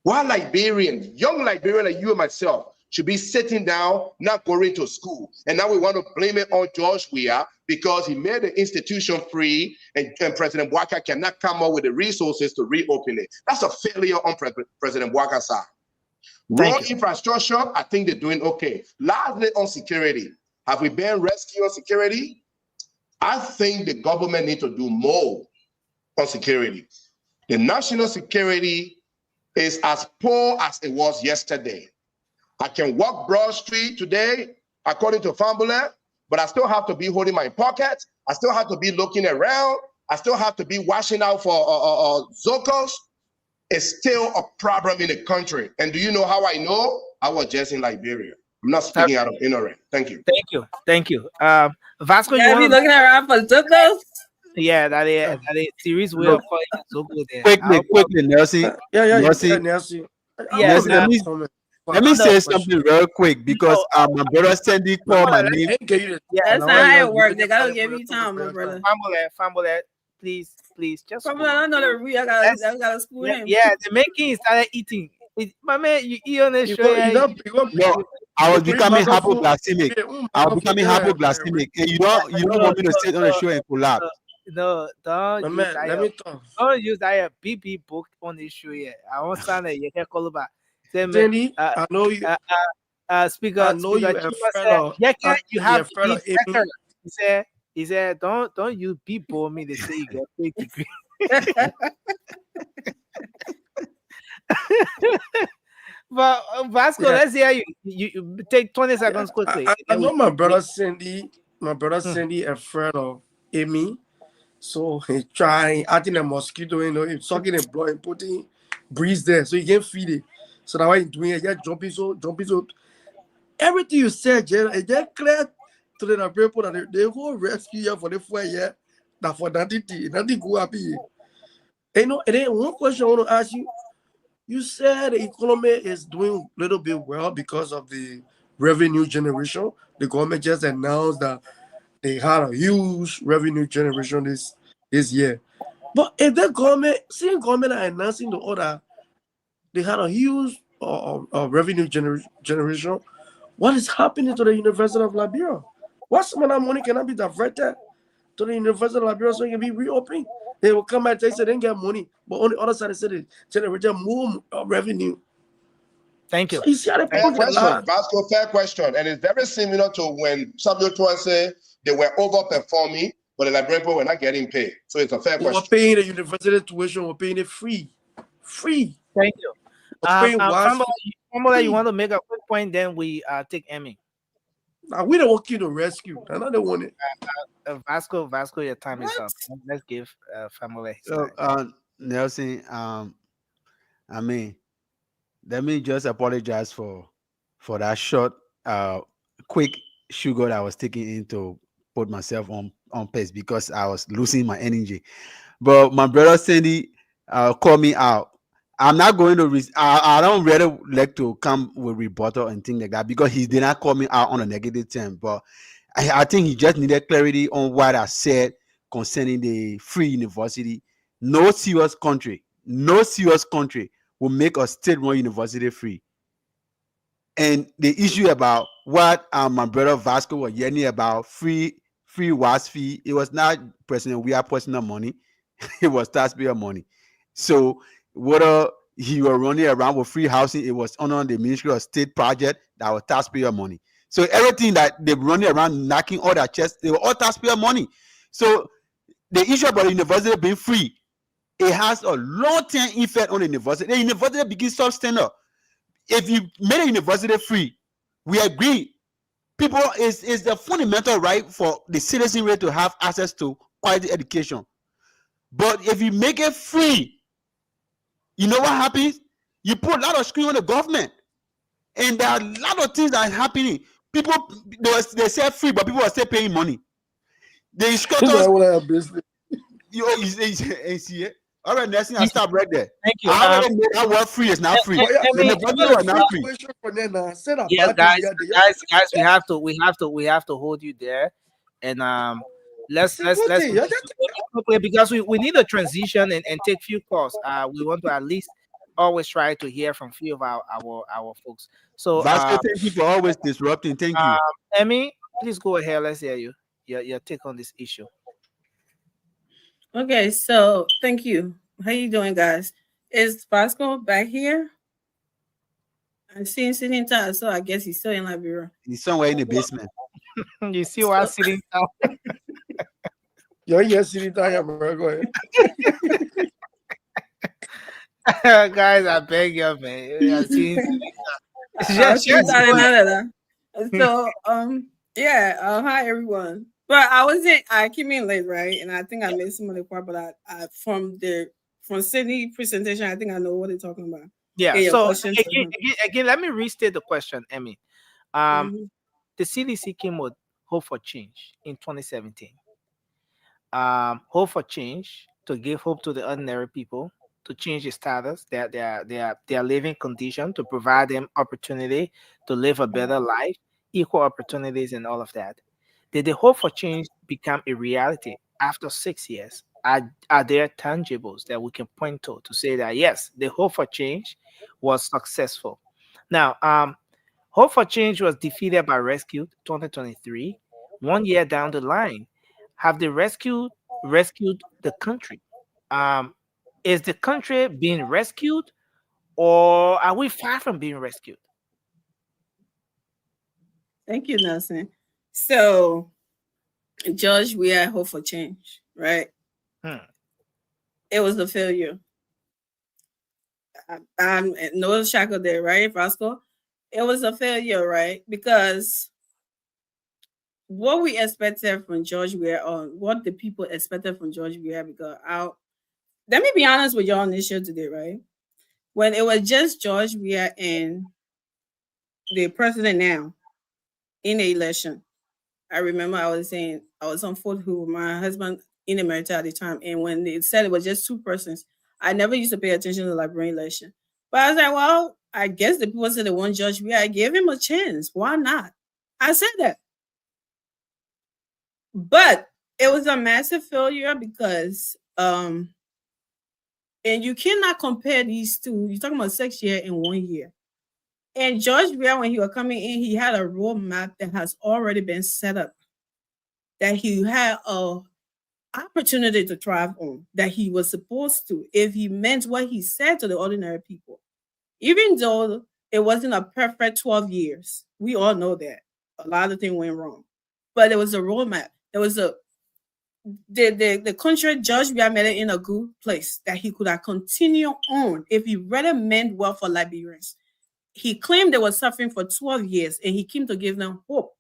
why Liberians, young Liberians like you and myself, should be sitting down, not going to school. And now we want to blame it on George Weah because he made the institution free and President Bouaka cannot come up with the resources to reopen it. That's a failure on President Bouaka's side. Road infrastructure, I think they're doing okay. Lastly, on security. Have we been rescuing security? I think the government needs to do more on security. The national security is as poor as it was yesterday. I can walk Broad Street today, according to Fambola, but I still have to be holding my pocket. I still have to be looking around. I still have to be watching out for Zocos. It's still a problem in the country. And do you know how I know? I was just in Liberia. I'm not speaking out of ignorance. Thank you. Thank you. Vasco, Yeah, be looking around for Zucos. Yeah, that is series way of calling Zogo there. Quickly, Nelson. Nelson. Nelson, let me say something real quick because my brother Sandy called my name. That's not how it works. They gotta give you time, my brother. Fambola, please, just. Fambola, I know the real. I gotta school him. Yeah, the making started eating. My man, you eat on the show. No, I was becoming hypoglycemic. And you don't want me to sit on the show and collapse. No, don't use let me talk. Don't use that BB book on the show yet. I want to you can call about. Jenny, I know you. Speaker, I know you. You have He said, don't use people me to say you get fake degree. But Vasco, let's hear you take 20 seconds quickly. I know my brother Cindy afraid of Amy. So he trying acting a mosquito, he's sucking a blood and putting breeze there so he can feed it. So that's why he's doing it. Jumping so. Everything you said, it just clear to the people that they whole rescue you for the 4 years. That for nothing go happy. And then one question I want to ask you. You said the economy is doing a little bit well because of the revenue generation. The government just announced that they had a huge revenue generation this year. But if the government are announcing the order, they had a huge revenue generation, what is happening to the University of Liberia? What some of that money cannot be diverted to the University of Liberia so it can be reopened? They will come back and say they didn't get money, but on the other side, they said they generated more revenue. Thank you. So you see how Vasco, fair question. And it's very similar to when Samuel Twan said they were overperforming, but the Liberian people were not getting paid. So it's a fair question. We're paying the university tuition, we're paying it free. Thank you. Fambola, you want to make a quick point, then we take Emmy. Now we don't want you to rescue. Another one. Vasco, your time is up. Let's give Fambola. So Nelson, I mean, let me just apologize for that short, quick sugar that I was taking in to put myself on pace because I was losing my energy. But my brother Sandy called me out. I'm not going to. I don't really like to come with rebuttal and things like that because he did not call me out on a negative term. But I think he just needed clarity on what I said concerning the free university. No serious country will make a state-run university free. And the issue about what my brother Vasco was yelling about free was fee. It was not President Weah personal money. It was taxpayer money. So whether he was running around with free housing, it was under the Ministry of State project that was taxpayer money. So everything that they were running around knocking all their chests, they were all taxpayer money. So the issue about the university being free, it has a long-term effect on the university. The university begins substandard. If you made a university free, we agree People is the fundamental right for the citizenry to have access to quality education. But if you make it free, you know what happens? You put a lot of screen on the government, and there are a lot of things that are happening. People they say free, but people are still paying money. They scuttle. That's what I have business. You see it? All right, Nelson, I'll stop right there. Thank you. I already know that word free is not free. But yeah, The government was not free. situation for them now. Said about Yeah, this, guys, yeah, guys, we have to hold you there, and let's quickly, because we need a transition and take few calls. We want to at least always try to hear from few of our folks. So Vasco, thank you for always disrupting. Thank you. Emmy, please go ahead. Let's hear you. Your take on this issue. Okay, so thank you. How you doing, guys? Is Vasco back here? I'm seeing sitting tight, so I guess he's still in Liberia. He's somewhere in the basement. You see why I'm sitting down? Yo, yes, sitting down, bro. Go ahead. Guys, I beg you, man. Yeah, see, so hi everyone. But I came in late, right? And I think I missed some of the part, but I from Sydney presentation, I think I know what they're talking about. Yeah. So again, let me restate the question, Emmy. The CDC came with Hope for Change in 2017. Hope for Change to give hope to the ordinary people, to change the status, their living condition, to provide them opportunity to live a better life, equal opportunities, and all of that. Did the Hope for Change become a reality after 6 years? Are there tangibles that we can point to say that yes, the Hope for Change was successful? Now, Hope for Change was defeated by Rescue 2023. 1 year down the line, have they rescued the country? Is the country being rescued, or are we far from being rescued? Thank you, Nelson. So, George, we are Hope for Change, right? It was a failure. I'm no shackle there, right, Vasco? It was a failure, right? Because what we expected from George Weah, or what the people expected from George Weah, because let me be honest with y'all on this show today, right? When it was just George Weah and the president now in the election, I remember I was on Fort Hood with my husband in America at the time, and when they said it was just two persons, I never used to pay attention to the Liberian election. But I was like, well, I guess the people said they want George Weah. I gave him a chance. Why not? I said that. But it was a massive failure because and you cannot compare these two. You're talking about 6 years and 1 year. And George Weah, when he was coming in, he had a roadmap that has already been set up, that he had a opportunity to thrive on, that he was supposed to, if he meant what he said to the ordinary people. Even though it wasn't a perfect 12 years, we all know that a lot of things went wrong. But there was a roadmap. There was the country, George Weah made it in a good place that he could have continued on if he really meant well for Liberians. He claimed they were suffering for 12 years, and he came to give them hope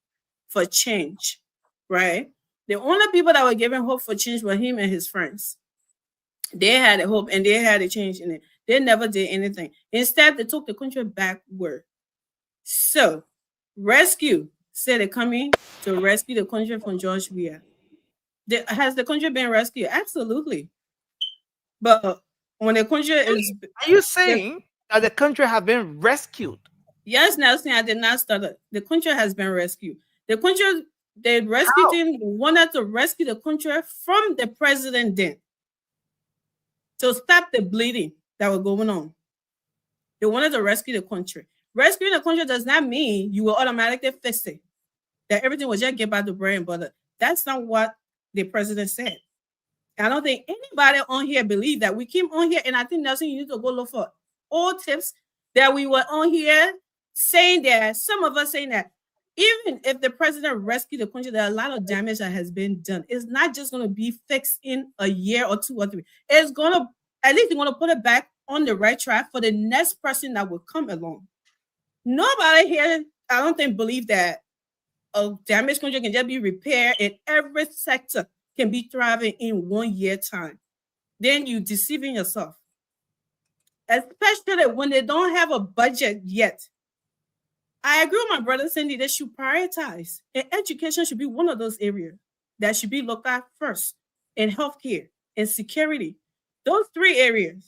for change, right? The only people that were giving hope for change were him and his friends. They had a hope, and they had a change in it. They never did anything. Instead, they took the country backward. So, Rescue said they're coming to rescue the country from George Weah. Has the country been rescued? Absolutely. But when the country is... Are you saying that the country has been rescued? Yes, Nelson, I did not start it. The country has been rescued. The country, the rescue team wanted to rescue the country from the president then, to stop the bleeding that was going on. They wanted to rescue the country. Rescuing the country does not mean you will automatically fix it, that everything will just get back to bread and butter. That's not what the president said. I don't think anybody on here believe that. We came on here, and I think Nelson, you need to go look for all tips that we were on here saying that, some of us saying that even if the president rescued the country, there are a lot of damage that has been done. It's not just going to be fixed in a year or 2 or 3. It's going to, at least, going to put it back on the right track for the next person that will come along. Nobody here, I don't think, believe that a damaged country can just be repaired, and every sector can be thriving in 1 year time. Then you're deceiving yourself. Especially when they don't have a budget yet. I agree with my brother Cindy, they should prioritize. And education should be one of those areas that should be looked at first. And healthcare and security. Those 3 areas.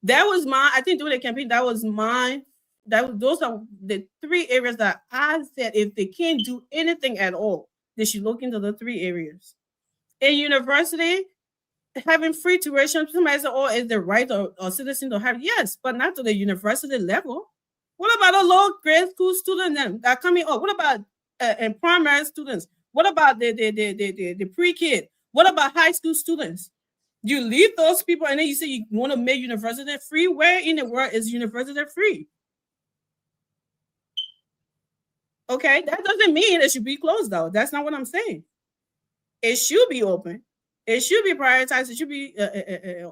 That was I think during the campaign, that was mine. Those are the 3 areas that I said if they can't do anything at all, they should look into the 3 areas. In university, having free tuition, somebody said, oh, is the right or citizen to have? Yes, but not to the university level. What about the low grade school students that are coming up? What about and primary students? What about the pre-kid? What about high school students? You leave those people and then you say you want to make university free? Where in the world is university free? Okay, that doesn't mean it should be closed though. That's not what I'm saying. It should be open. It should be prioritized. It should be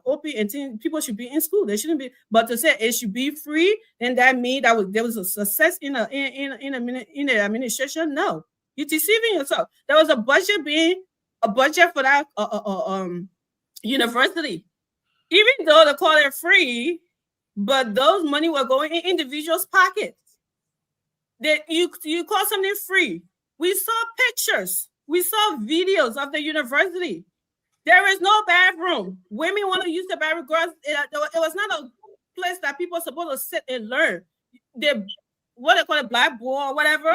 open, and people should be in school. They shouldn't be. But to say it should be free, then that means there was a success in the administration. No, you're deceiving yourself. There was a budget for that university, even though they call it free, but those money were going in individuals' pockets. That you call something free. We saw pictures. We saw videos of the university. There is no bathroom. Women want to use the bathroom. Girls, it was not a place that people are supposed to sit and learn. What they call it, blackboard or whatever,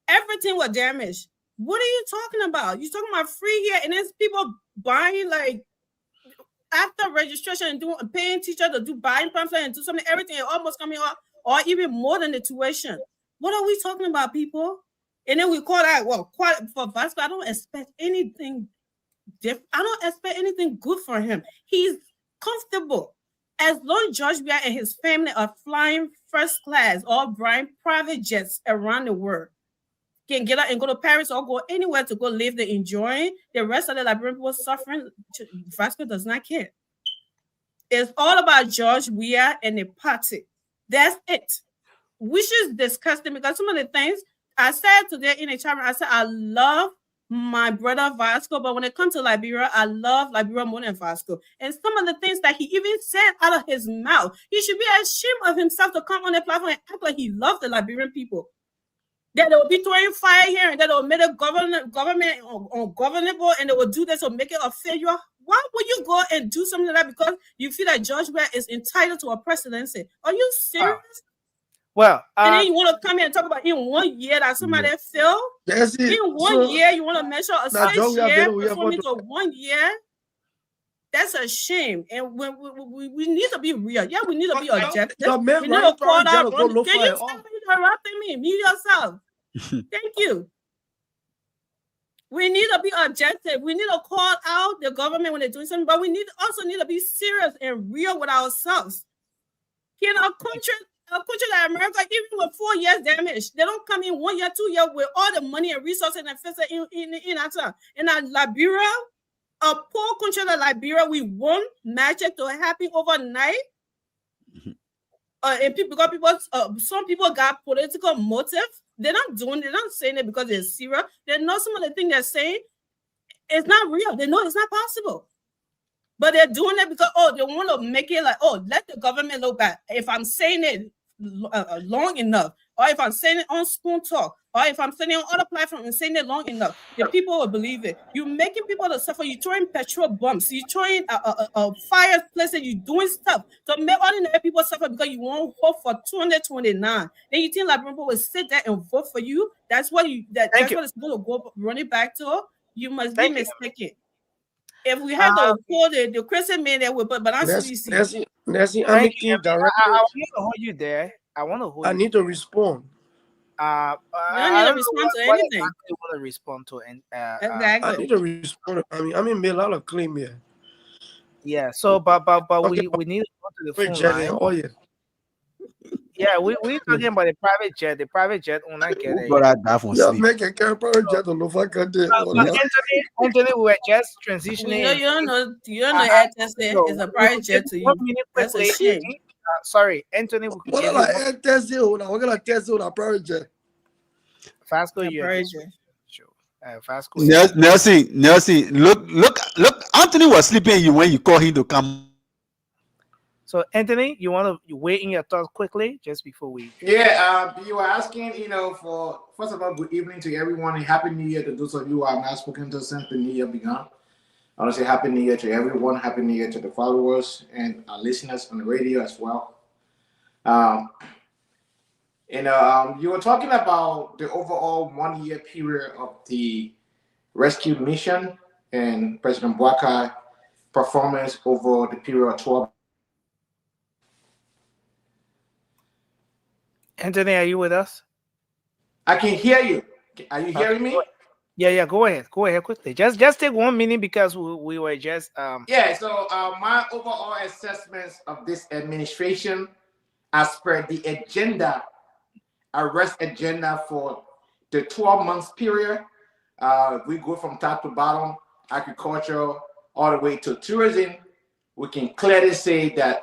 everything was damaged. What are you talking about? You're talking about free here, and there's people buying like after registration and paying teachers to do buying pamphlet and do something, everything almost coming off, or even more than the tuition. What are we talking about, people? And then we call that, well, for Vasco, I don't expect anything different. I don't expect anything good for him. He's comfortable. As long as George Weah and his family are flying first class or buying private jets around the world, can get out and go to Paris or go anywhere to go live the enjoying, the rest of the Liberian people suffering, Vasco does not care. It's all about George Weah and the party. That's it. We should discuss them because some of the things I said today in a chat, I said, I love my brother Vasco, but when it comes to Liberia, I love Liberia more than Vasco. And some of the things that he even said out of his mouth, he should be ashamed of himself to come on the platform and act like he loved the Liberian people. That they will be throwing fire here and that they will make the government ungovernable and they will do this or make it a failure. Why would you go and do something like that because you feel that George Weah is entitled to a presidency? Are you serious? Well, and then you want to come here and talk about in 1 year that somebody failed? That's it. In 1 year, you want to measure a 6 year performance of 1 year? That's a shame. And we need to be real. Yeah, we need to be objective. We need to call out. Can you stop interrupting me? Mute yourself. Thank you. We need to be objective. We need to call out the government when they're doing something, but we also need to be serious and real with ourselves. In a country like America, even with 4 years damage, they don't come in 1 year, 2 years with all the money and resources and investment in Liberia, a poor country like Liberia, we want magic to happen overnight. And some people got political motive. They're not saying it because they're serious. They know some of the things they're saying. It's not real. They know it's not possible. But they're doing it because, they want to make it like, let the government look bad. If I'm saying it long enough, or if I'm saying it on Spoon Talk, or if I'm saying it on other platforms and saying it long enough, the people will believe it. You're making people to suffer. You're throwing petrol bombs. You're throwing fireplaces. You're doing stuff to make ordinary people suffer because you won't vote for 229. Then you think Liberian people will sit there and vote for you? That's what that's what it's going to go running back to. You must be mistaken. If we have to call the Christian man that would, but I'm Nancy, I want to hold you there. I need to respond. I don't need to respond to anything. You want to respond to exactly. I need to respond. I mean, made a lot of claim here. Yeah. So, but okay, we need to go to the phone line. Yeah, we're talking about the private jet. The private jet will not get it. Make a private jet on the Anthony, we were just transitioning. You don't know Air Tesla is a private jet to you. That's a shame. Sorry, Anthony. What about Air Tesla? We're gonna test on a private jet. Vasco, Vasco is Nelson, look. Anthony was sleeping you when you called him to come. so Anthony, you want to weigh in your thoughts quickly just before we Yeah, you were asking, for first of all, good evening to everyone and happy New Year to those of you who have not spoken to since the New Year began. I want to say happy New Year to everyone, happy New Year to the followers and our listeners on the radio as well. You were talking about the overall 1 year period of the rescue mission and President Boakai performance over the period of 12. Anthony, are you with us? I can hear you. Are you hearing me? Yeah, go ahead quickly. Just take 1 minute because we were just Yeah, so my overall assessments of this administration as per the agenda, arrest agenda for the 12 months period, we go from top to bottom, agriculture all the way to tourism. We can clearly say that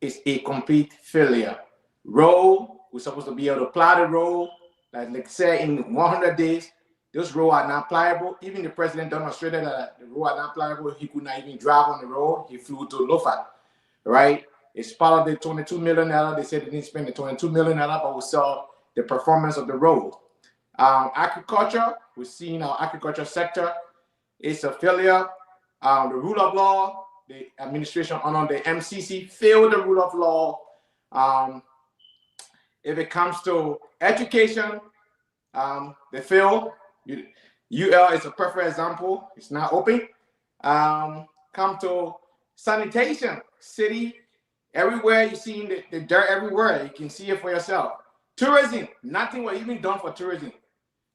it's a complete failure. Road, we're supposed to be able to plow the road, like say in 100 days, those roads are not pliable. Even the president demonstrated that the roads are not pliable. He could not even drive on the road. He flew to Lofat, right? It's part of the $22 million. They said they didn't spend the $22 million, but we saw the performance of the road. Agriculture, we're seeing our agriculture sector. It's a failure. The rule of law, the administration under the MCC failed the rule of law. If it comes to education, they fail. UL is a perfect example. It's not open. Come to sanitation, city, everywhere you see the dirt everywhere. You can see it for yourself. Tourism, nothing was even done for tourism.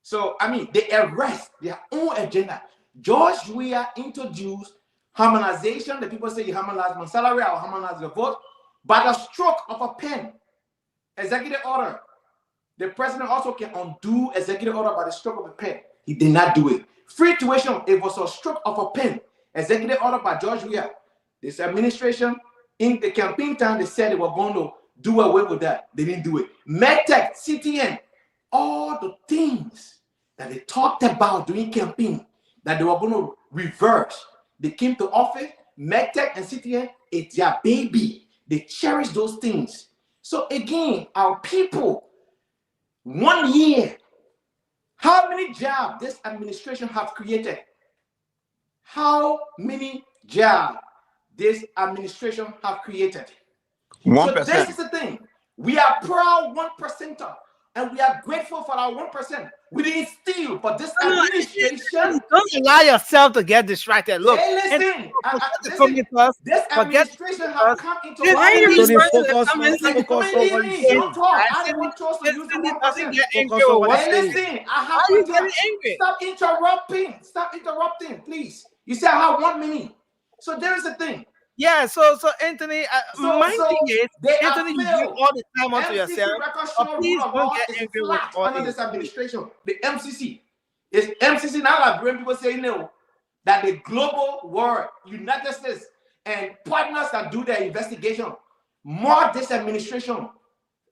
So, they arrest their own agenda. George Weah introduced harmonization. The people say you harmonize my salary, I'll harmonize the vote. By the stroke of a pen, executive order. The president also can undo executive order by the stroke of a pen. He did not do it. Free tuition, it was a stroke of a pen. Executive order by George Weah. This administration, in the campaign time, they said they were going to do away with that. They didn't do it. MedTech, CTN, all the things that they talked about during campaign that they were going to reverse. They came to office, MedTech and CTN, it's their baby. They cherish those things. So again, our people, 1 year, how many jobs this administration have created? How many jobs this administration have created? 1%. So this is the thing. We are proud 1%er, and we are grateful for our 1%. We didn't steal, but this administration. Don't allow yourself to get distracted. Look, hey, listen, this forget administration have come into Why are you Focus on Don't talk. I don't want us to use the 1%. Hey, listen, I have Why are you getting angry? Stop interrupting, please. You say I have 1 minute. So there is a thing. Yeah, so Anthony, my thing is, Anthony, you give all the time onto MCC yourself. record Please rule of don't law get is angry with flat all under this. this administration. The MCC is MCC now that brain people say no, that the global world, United States, and partners that do their investigation mark this administration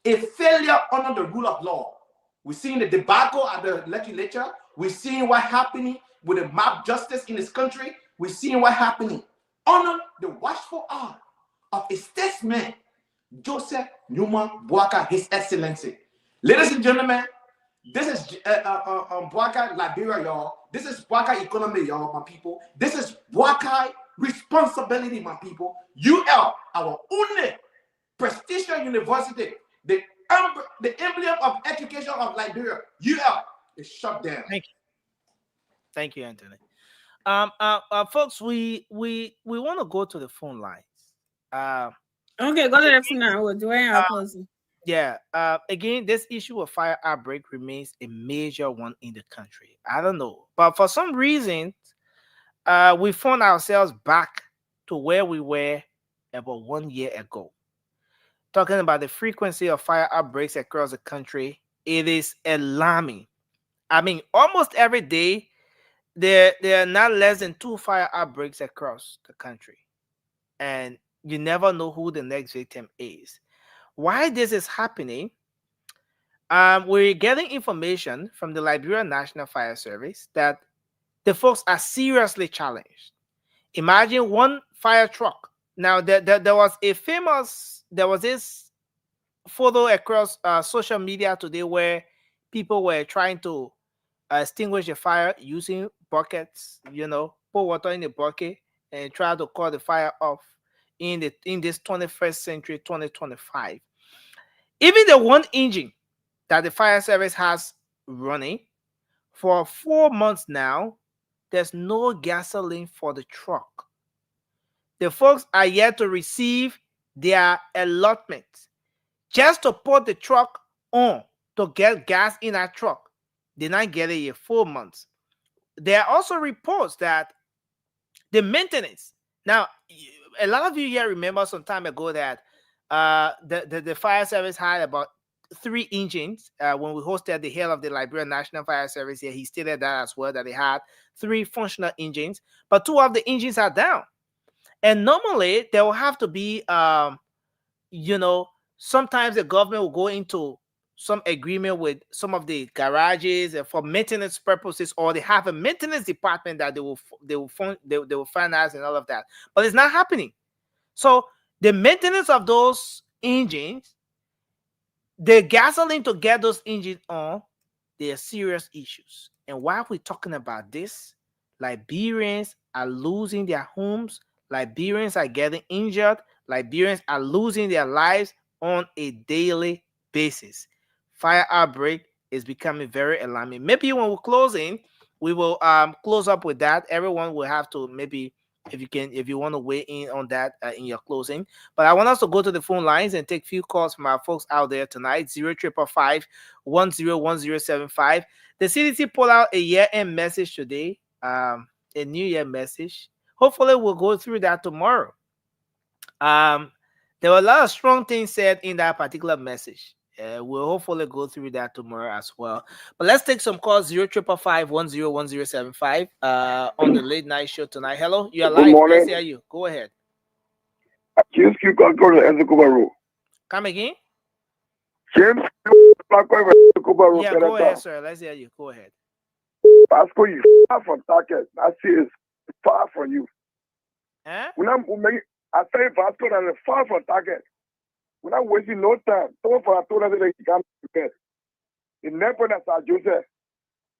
a failure under the rule of law. We're seeing the debacle at the legislature. We're seeing what happening with the mob justice in this country. We're seeing what happening under the watchful eye of a statesman, Joseph Numa Boakai, His Excellency. Ladies and gentlemen, this is Boakai Liberia, y'all. This is Boakai economy, y'all, my people. This is Boakai responsibility, my people. UL, our only prestigious university, the emblem of education of Liberia, UL, is shut down. Thank you, Anthony. Folks, we want to go to the phone lines. Okay, go to the phone now. We're doing our closing. Yeah. Again, this issue of fire outbreak remains a major one in the country. I don't know, but for some reason, we found ourselves back to where we were about 1 year ago. Talking about the frequency of fire outbreaks across the country, it is alarming. Almost every day, there are not less than 2 fire outbreaks across the country, and you never know who the next victim is. Why this is happening? We're getting information from the Liberia National Fire Service that the folks are seriously challenged. Imagine one fire truck. Now, there was this photo across social media today where people were trying to extinguish the fire using buckets, put water in the bucket and try to call the fire off in this 21st century, 2025. Even the one engine that the fire service has running for 4 months now, there's no gasoline for the truck. The folks are yet to receive their allotment just to put the truck on to get gas in that truck. They're not getting it 4 months. There are also reports that the maintenance. Now, a lot of you here remember some time ago that the fire service had about 3 engines when we hosted the head of the Liberia National Fire Service here. He stated that as well, that they had 3 functional engines, but 2 of the engines are down. And normally there will have to be, sometimes the government will go into some agreement with some of the garages for maintenance purposes, or they have a maintenance department that they will finance and all of that. But it's not happening. So the maintenance of those engines, the gasoline to get those engines on, there are serious issues. And while we're talking about this, Liberians are losing their homes. Liberians are getting injured. Liberians are losing their lives on a daily basis. Fire outbreak is becoming very alarming. Maybe when we're closing, we will close up with that. Everyone will have to, maybe if you want to weigh in on that in your closing. But I want us to go to the phone lines and take a few calls from our folks out there tonight. 0555-101075. The CDC put out a year-end message today, a New Year message. Hopefully we'll go through that tomorrow. There were a lot of strong things said in that particular message. We'll hopefully go through that tomorrow as well. But let's take some calls. 0555-101075 on the late night show tonight. Hello, you're live. Let's hear you. Go ahead. James Q. Road. Come again? James Yeah, go ahead, sir. Let's hear you. Go ahead. Vasco, you far from target. I see it's far from you. Huh? I say Vasco that is far from target. We're not wasting no time. Someone for told us that they can't prepare. The never that's our Joseph.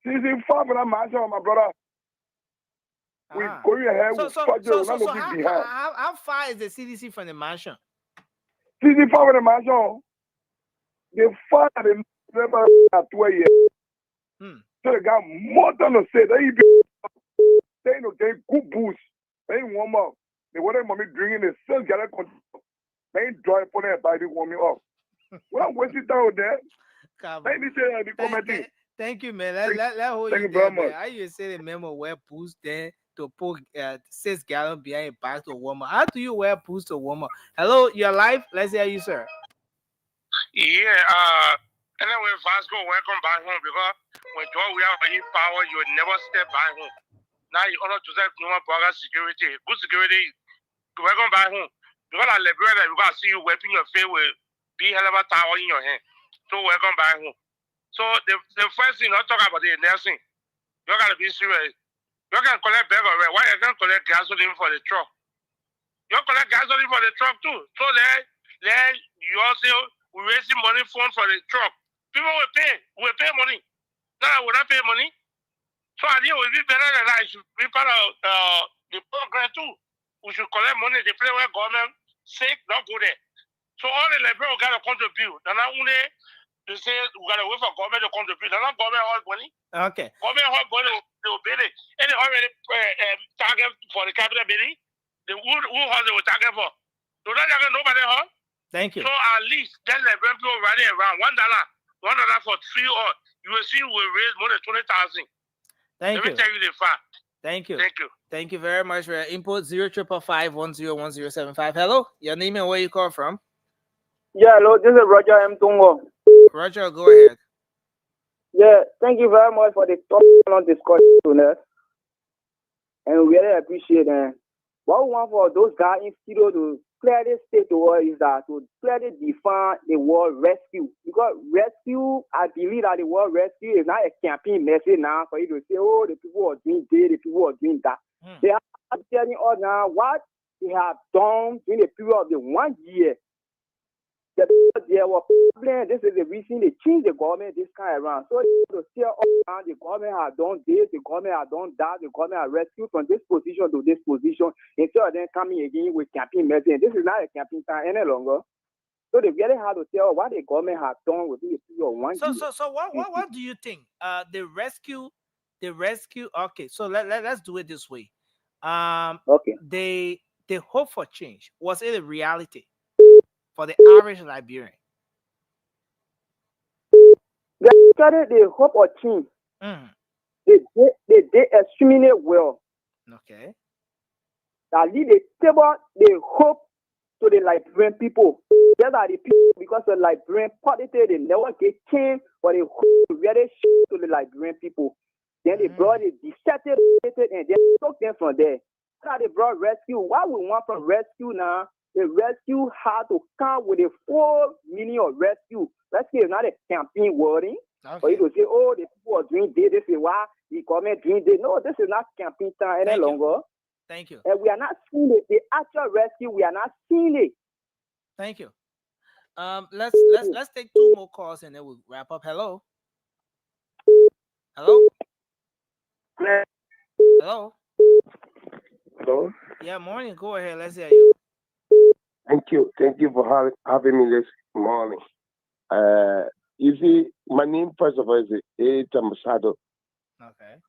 Season 5 when I'm marching on my brother. We going ahead with budget. So how far is the CDC from the mansion? Season 5 when the mansion. The far they never at 2 years. So they got more than to say. They get good boost. They ain't warm up. They want mommy drinking the sales gather control. They ain't dry for their body warming up. We're not wasting down there. Thank you, man. Let hold Thank you you very there, much. man. I used to say the memo wear boost there to put 6 gallons behind a bag to warm up. How do you wear boost to warm up? Hello, you're live. Let's hear you, sir. Yeah, anyway, Vasco, welcome back home, because when we have any power, you will never step back home. Now you honor Joseph Numa Burger security. Good security, welcome back home. Because I Liberia, we got to see you wiping your face with big hell of a tower in your hand. So welcome back home. So the first thing, not talk about the nursing. You got to be serious. You can collect bag of rent. Why you can't collect gasoline for the truck? You collect gasoline for the truck too. So then you also we raising money fund for the truck. People will pay money. Now I will not pay money. So I think it would be better than that. It should be part of the program too. We should collect money. The place where government sick, not go there. So all the Liberia got to contribute. They're not only they say we got to wait for government to contribute. They're not government hard money. Okay. Government hard money, they will pay it. And they already target for the capital building. Who has they will target for? So that nobody huh? Thank you. So at least then Liberian people running around $1 for 3 or you will see we will raise more than 20,000. Thank you. Let me tell you the fact. Thank you. Thank you. Thank you very much for your input. 0555-101075. Hello, your name and where you call from? Yeah, hello, this is Roger M. Tungo. Roger, go ahead. Yeah, thank you very much for the top discussion tonight. And we really appreciate it. What we want for those guys in studio to clearly state to us is that to clearly define the word rescue. Because rescue, I believe that the word rescue is not a campaign message now for you to say, oh, the people are doing this, the people are doing that. They are telling us now what they have done in the period of the 1 year. There were problems. This is the reason they changed the government this time around. So to say, oh, the government has done this, the government has done that, the government has rescued from this position to this position, instead of them coming again with campaign message. This is not a campaign time any longer. So they really have to tell what the government has done within the period of 1 year. So what do you think? The rescue. Okay, so let's do it this way. Okay. The hope for change, was it a reality for the average Liberian? They started the hope of change. They did extremely well. Okay. That lead the table, they hope to the Liberian people. These are the people, because the Liberian politics, they never get change, but they hope to really show to the Liberian people. Then they brought it, decepted, and they took them from there. Now they brought rescue. What we want from rescue now, the rescue had to come with a full meaning of rescue. Rescue is not a campaign wording. For you to say, oh, the people are doing this, this is why the government doing this. No, this is not campaign time any longer. Thank you. And we are not seeing it. The actual rescue, we are not seeing it. Thank you. Let's take 2 more calls and then we'll wrap up. Hello. Hello. Hello. Hello. Yeah, morning. Go ahead. Let's hear you. Thank you. Thank you for having me this morning. You see, my name first of all is Eta Masado. Okay.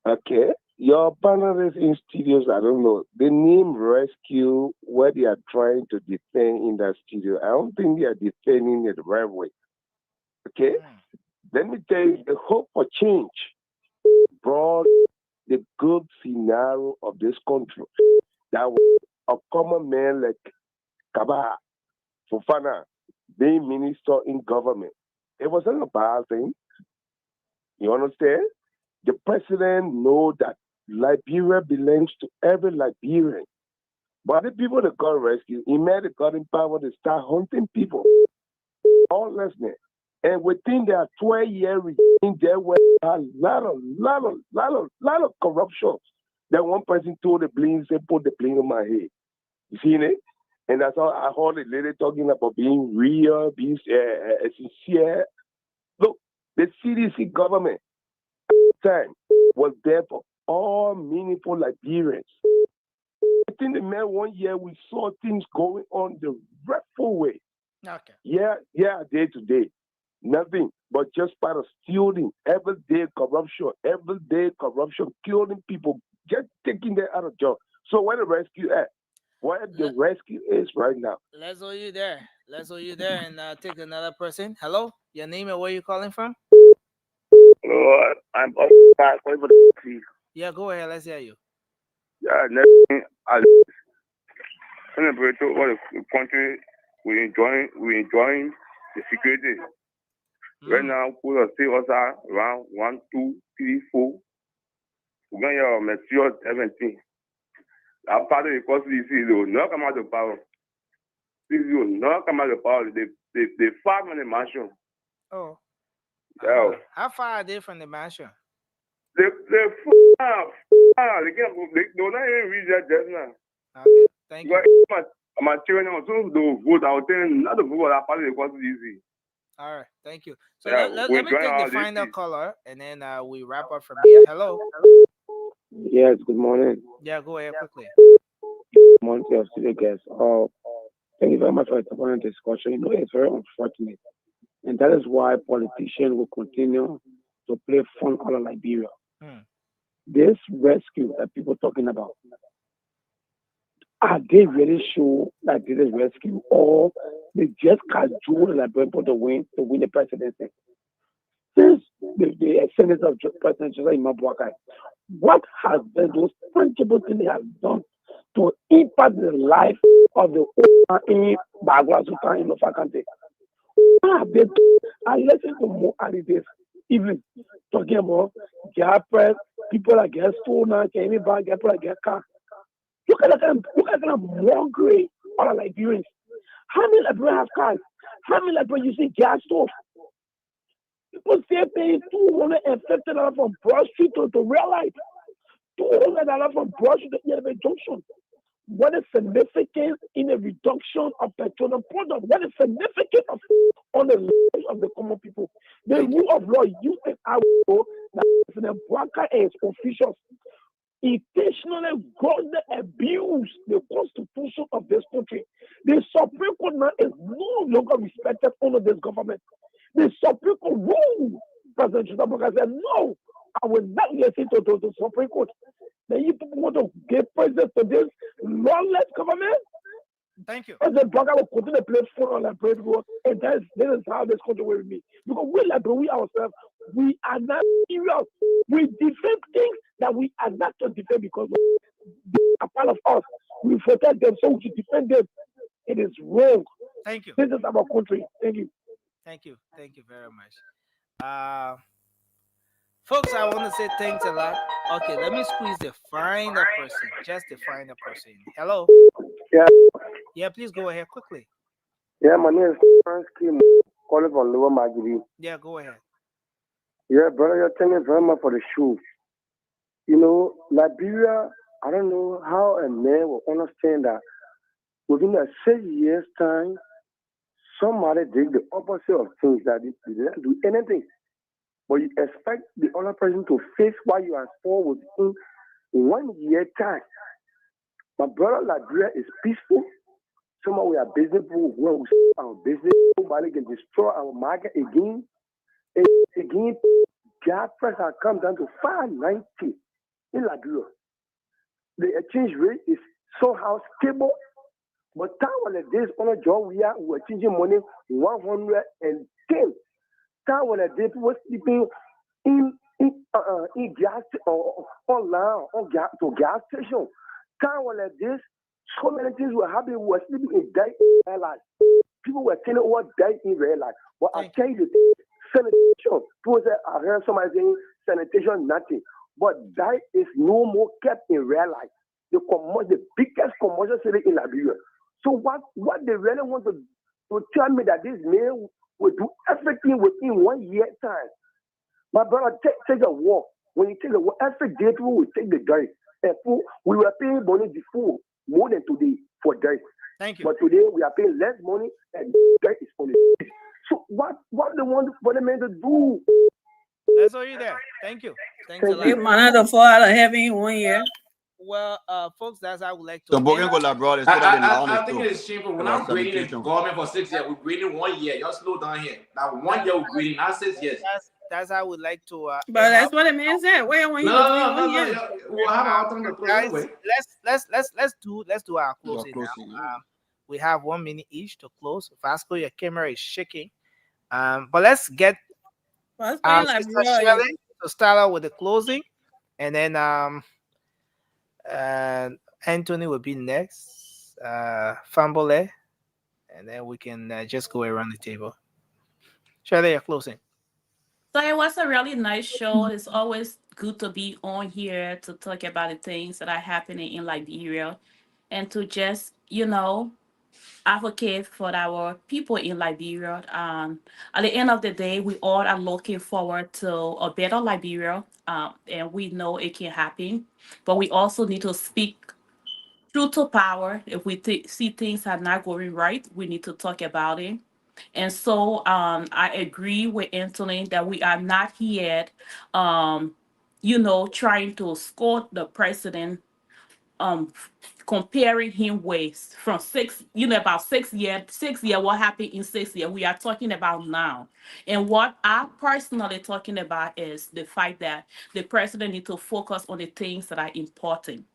Okay. Your panelists in studios, I don't know. The name rescue, what they are trying to defend in that studio, I don't think they are defending it the right way. Okay? Let me tell you, the hope for change brought the good scenario of this country. That was a common man like Kaba Fofana being minister in government. It wasn't a bad thing. You understand? The president knows that Liberia belongs to every Liberian. But the people that got rescued, he made the God in power to start hunting people. All listening. And within their 12-year regime, there was a lot of corruption. That one person told the blame, said, put the blame on my head. You see it? And that's how I heard the lady talking about being real, being sincere. Look, the CDC government at the time was there for all meaningful Liberians. Within the man 1 year, we saw things going on the rightful way. Okay. Yeah, day to day. Nothing but just part of stealing, everyday corruption, killing people, just taking them out of job. So where the rescue at? Where the rescue is right now? Let's hold you there. And take another person. Hello, your name and where you calling from? Hello, I'm Yeah, go ahead. Let's hear you. Yeah, I celebrate what the country we enjoying the security. Right now, we are still around 1, 2, 3, 4. We're going to mature 17. Our party, because this will not come out of power. This will not come out of power. They farm in the mansion. Oh. Yeah. How far are they from the mansion? They far. They will not even reach that just now. Okay, thank you. My children also do vote. I will tell them not to vote. Our party because it's easy. All right, thank you. So Yeah, let me take the final this. caller and then we wrap up from here. Hello. Yes, good morning. Yeah, go ahead quickly. Good morning to your studio guests. Thank you very much for the discussion. You know, it's very unfortunate. And that is why politicians will continue to play fun all of Liberia. This rescue that people are talking about, are they really sure that this is rescue, or they just cajole the Liberian people to win the presidency? Since the Senator of President Joseph Imabwakai, what has been those tangible things they have done to impact the life of the woman in Bagwazuka in North Country? What have they done? I listened to more this evening talking about gas price, people that get stolen, can even buy people that get car. Look at that kind of mockery All Liberians. How many Liberians have cars? How many Liberians using gas stove? People say paying $250 from Broad Street to real life. $200 from Broad Street to Yellow Junction. What is significant in a reduction of petroleum product? What is significant on the lives of the common people? The rule of law, you and I know that President Bouakai and his officials intentionally grossly abuse the constitution of this country. The Supreme Court now is no longer respected under this government. The Supreme Court ruled. President Bouakai said, no, I will not listen to the Supreme Court. Then you people want to give president to this lawless government? Thank you. President Bouakai will continue to play phone on Liberia, and this is how this country will be. Because we ourselves, we are not serious. We defend things that we are not to defend because they are part of us. We protect them, so we should defend them. It is wrong. Thank you. This is our country. Thank you. Thank you. Thank you very much. Folks, I want to say thanks a lot. Okay, let me squeeze the final person. Just the final person. Hello. Yeah. Yeah, please go ahead quickly. Yeah, my name is Frank Kim, calling from Lower Magidi. Yeah, go ahead. Yeah, brother, thank you very much for the show. You know, Liberia, I don't know how a man will understand that within a 6 years' time, somebody did the opposite of things that they didn't do anything. But you expect the other person to face what you are for within 1 year time. My brother, Liberia is peaceful. Somehow we are business people when we start our business, nobody can destroy our market again. And again, gas price has come down to $5.90 in Liberia. The exchange rate is somehow stable. But time when the days on a job we are changing money 110. Time when the day people sleeping in gas or online or gas station. Time when the days so many things were happening. We were sleeping in dead in real life. People were telling what died in real life. But I tell you, sanitation. People say I heard somebody saying sanitation nothing. But that is no more kept in real life. The biggest commercial city in Liberia. So what they really want to tell me that this man will do everything within 1 year time. My brother, take a walk. When you take a walk, every day people will take the dirt. And we were paying money before more than today for dirt. Thank you. But today we are paying less money and dirt is on the street. So what they want for the man to do? That's all you there. Thank you. Thanks a lot. They might not fall out of heaven in 1 year. Well, folks, that's how I would like to. So I think it is shameful. When I'm grading the government for 6 years, we're grading 1 year. Y'all slow down here. Now 1 year we're grading, not 6 years. That's how I would like to. But that's what the man said. Where when No. We'll have our time to close anyway. Let's do our closing now. We have 1 minute each to close. Vasco, your camera is shaking. But let's get Sister Shirley to start out with the closing, and then Anthony will be next. Fambole, and then we can just go around the table. Shirley, your closing. So it was a really nice show. It's always good to be on here to talk about the things that are happening in Liberia and to just, advocate for our people in Liberia. At the end of the day, we all are looking forward to a better Liberia, and we know it can happen. But we also need to speak truth to power. If we see things are not going right, we need to talk about it. And so I agree with Anthony that we are not yet, trying to score the president, comparing him with from about 6 years, what happened in 6 years. We are talking about now. And what I'm personally talking about is the fact that the president needs to focus on the things that are important.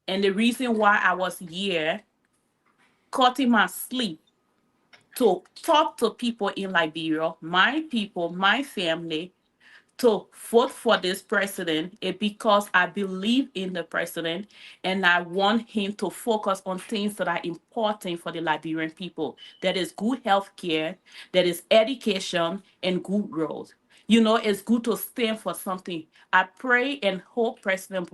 And the reason why I was here, cutting my sleep, to talk to people in Liberia, my people, my family, to vote for this president is because I believe in the president and I want him to focus on things that are important for the Liberian people. That is good health care, that is education, and good roads. It's good to stand for something. I pray and hope President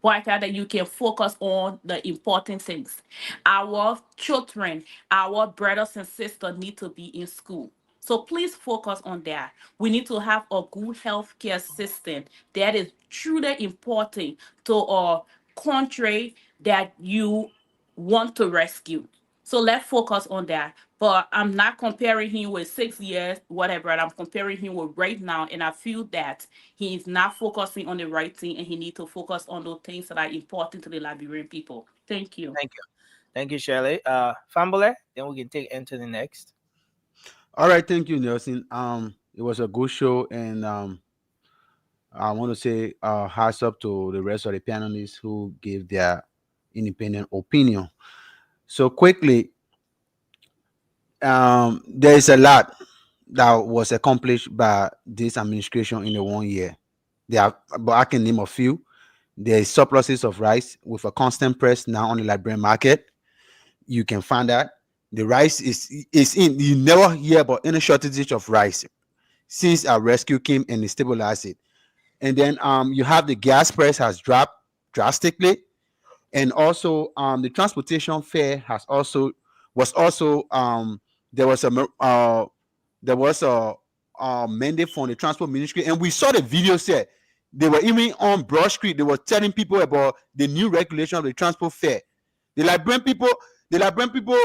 why that you can focus on the important things. Our children, our brothers and sisters need to be in school. So please focus on that. We need to have a good healthcare system that is truly important to our country that you want to rescue. So let's focus on that. But I'm not comparing him with 6 years, whatever. And I'm comparing him with right now. And I feel that he is not focusing on the right thing, and he needs to focus on those things that are important to the Liberian people. Thank you. Thank you, Shirley. Fambule, then we can take Anthony next. All right, thank you, Nelson. It was a good show, and I want to say hats up to the rest of the panelists who gave their independent opinion. So quickly, there is a lot that was accomplished by this administration in the 1 year. But I can name a few. There is surpluses of rice with a constant press now on the Liberian market. You can find that the rice is in. You never hear about any shortage of rice since our rescue came and stabilized it. And then you have the gas price has dropped drastically, and also the transportation fare has also there was a mandate from the transport ministry, and we saw the video set. They were even on Broad Street. They were telling people about the new regulation of the transport fare. The Liberian people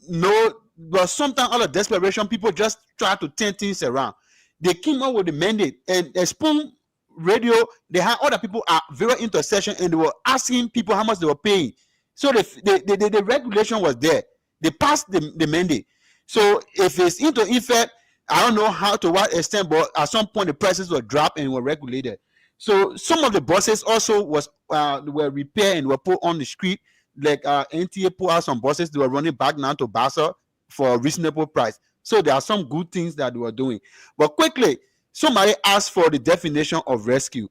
know, but sometimes out of desperation, people just try to turn things around. They came up with the mandate, and a Spoon Radio, they had other people at various intersections, and they were asking people how much they were paying. So the regulation was there. They passed the mandate. So if it's into effect, I don't know how to what extent, but at some point the prices were dropped and were regulated. So some of the buses also were repaired and were put on the street. Like NTA put out some buses, they were running back now to Bassa for a reasonable price. So there are some good things that they were doing. But quickly, somebody asked for the definition of rescue,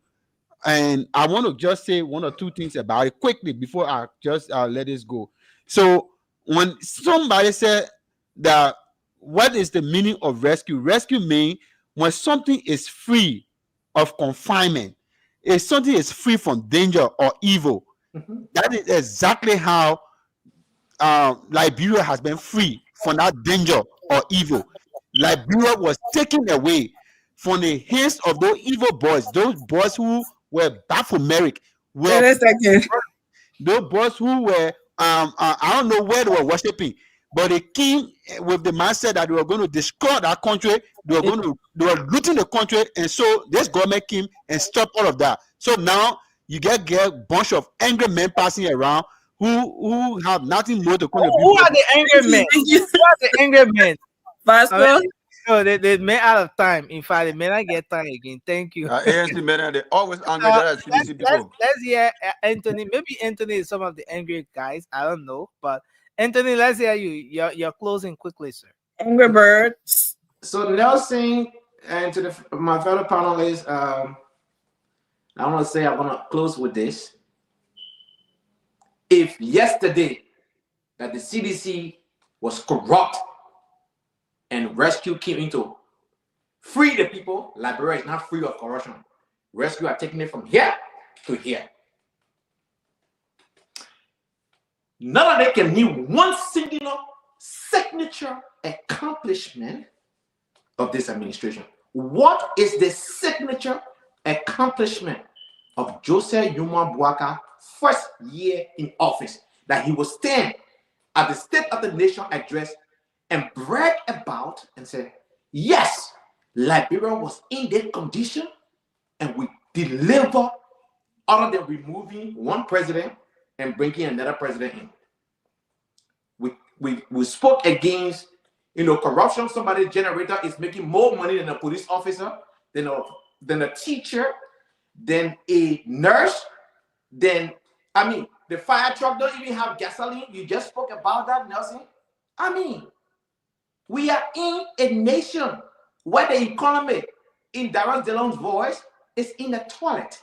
and I want to just say one or two things about it quickly before I just let this go. So when somebody said that, what is the meaning of rescue? Rescue means when something is free of confinement, if something is free from danger or evil. That is exactly how Liberia has been free from that danger or evil. Liberia was taken away from the hands of those evil boys, those boys who were Baphomet, those boys who were I don't know where they were worshiping, but they came with the mindset that they were going to destroy that country. They were looting the country, and so this government came and stopped all of that. So now you get a bunch of angry men passing around who have nothing more to contribute. Who are the angry men? Who are the angry men? No, they may out of time. In fact, they may not get time again. Thank you. ANC men, they always angry. Let's hear Anthony. Maybe Anthony is some of the angry guys. I don't know, but Anthony, let's hear you. You're closing quickly, sir. Angry Birds. So Nelson and to my fellow panelists, I want to say I want to close with this. If yesterday that the CDC was corrupt and rescue came into free the people, Liberia is not free of corruption. Rescue are taking it from here to here. None of them can name one singular signature accomplishment of this administration. What is the signature accomplishment of Joseph Yuma Boaka's first year in office that he will stand at the State of the Nation address and brag about and say, yes, Liberia was in that condition and we deliver, other than removing one president and bringing another president in. We spoke against, corruption. Somebody's generator is making more money than a police officer, than a teacher, than a nurse, the fire truck don't even have gasoline. You just spoke about that, Nelson. We are in a nation where the economy, in Darren Delon's voice, is in the toilet.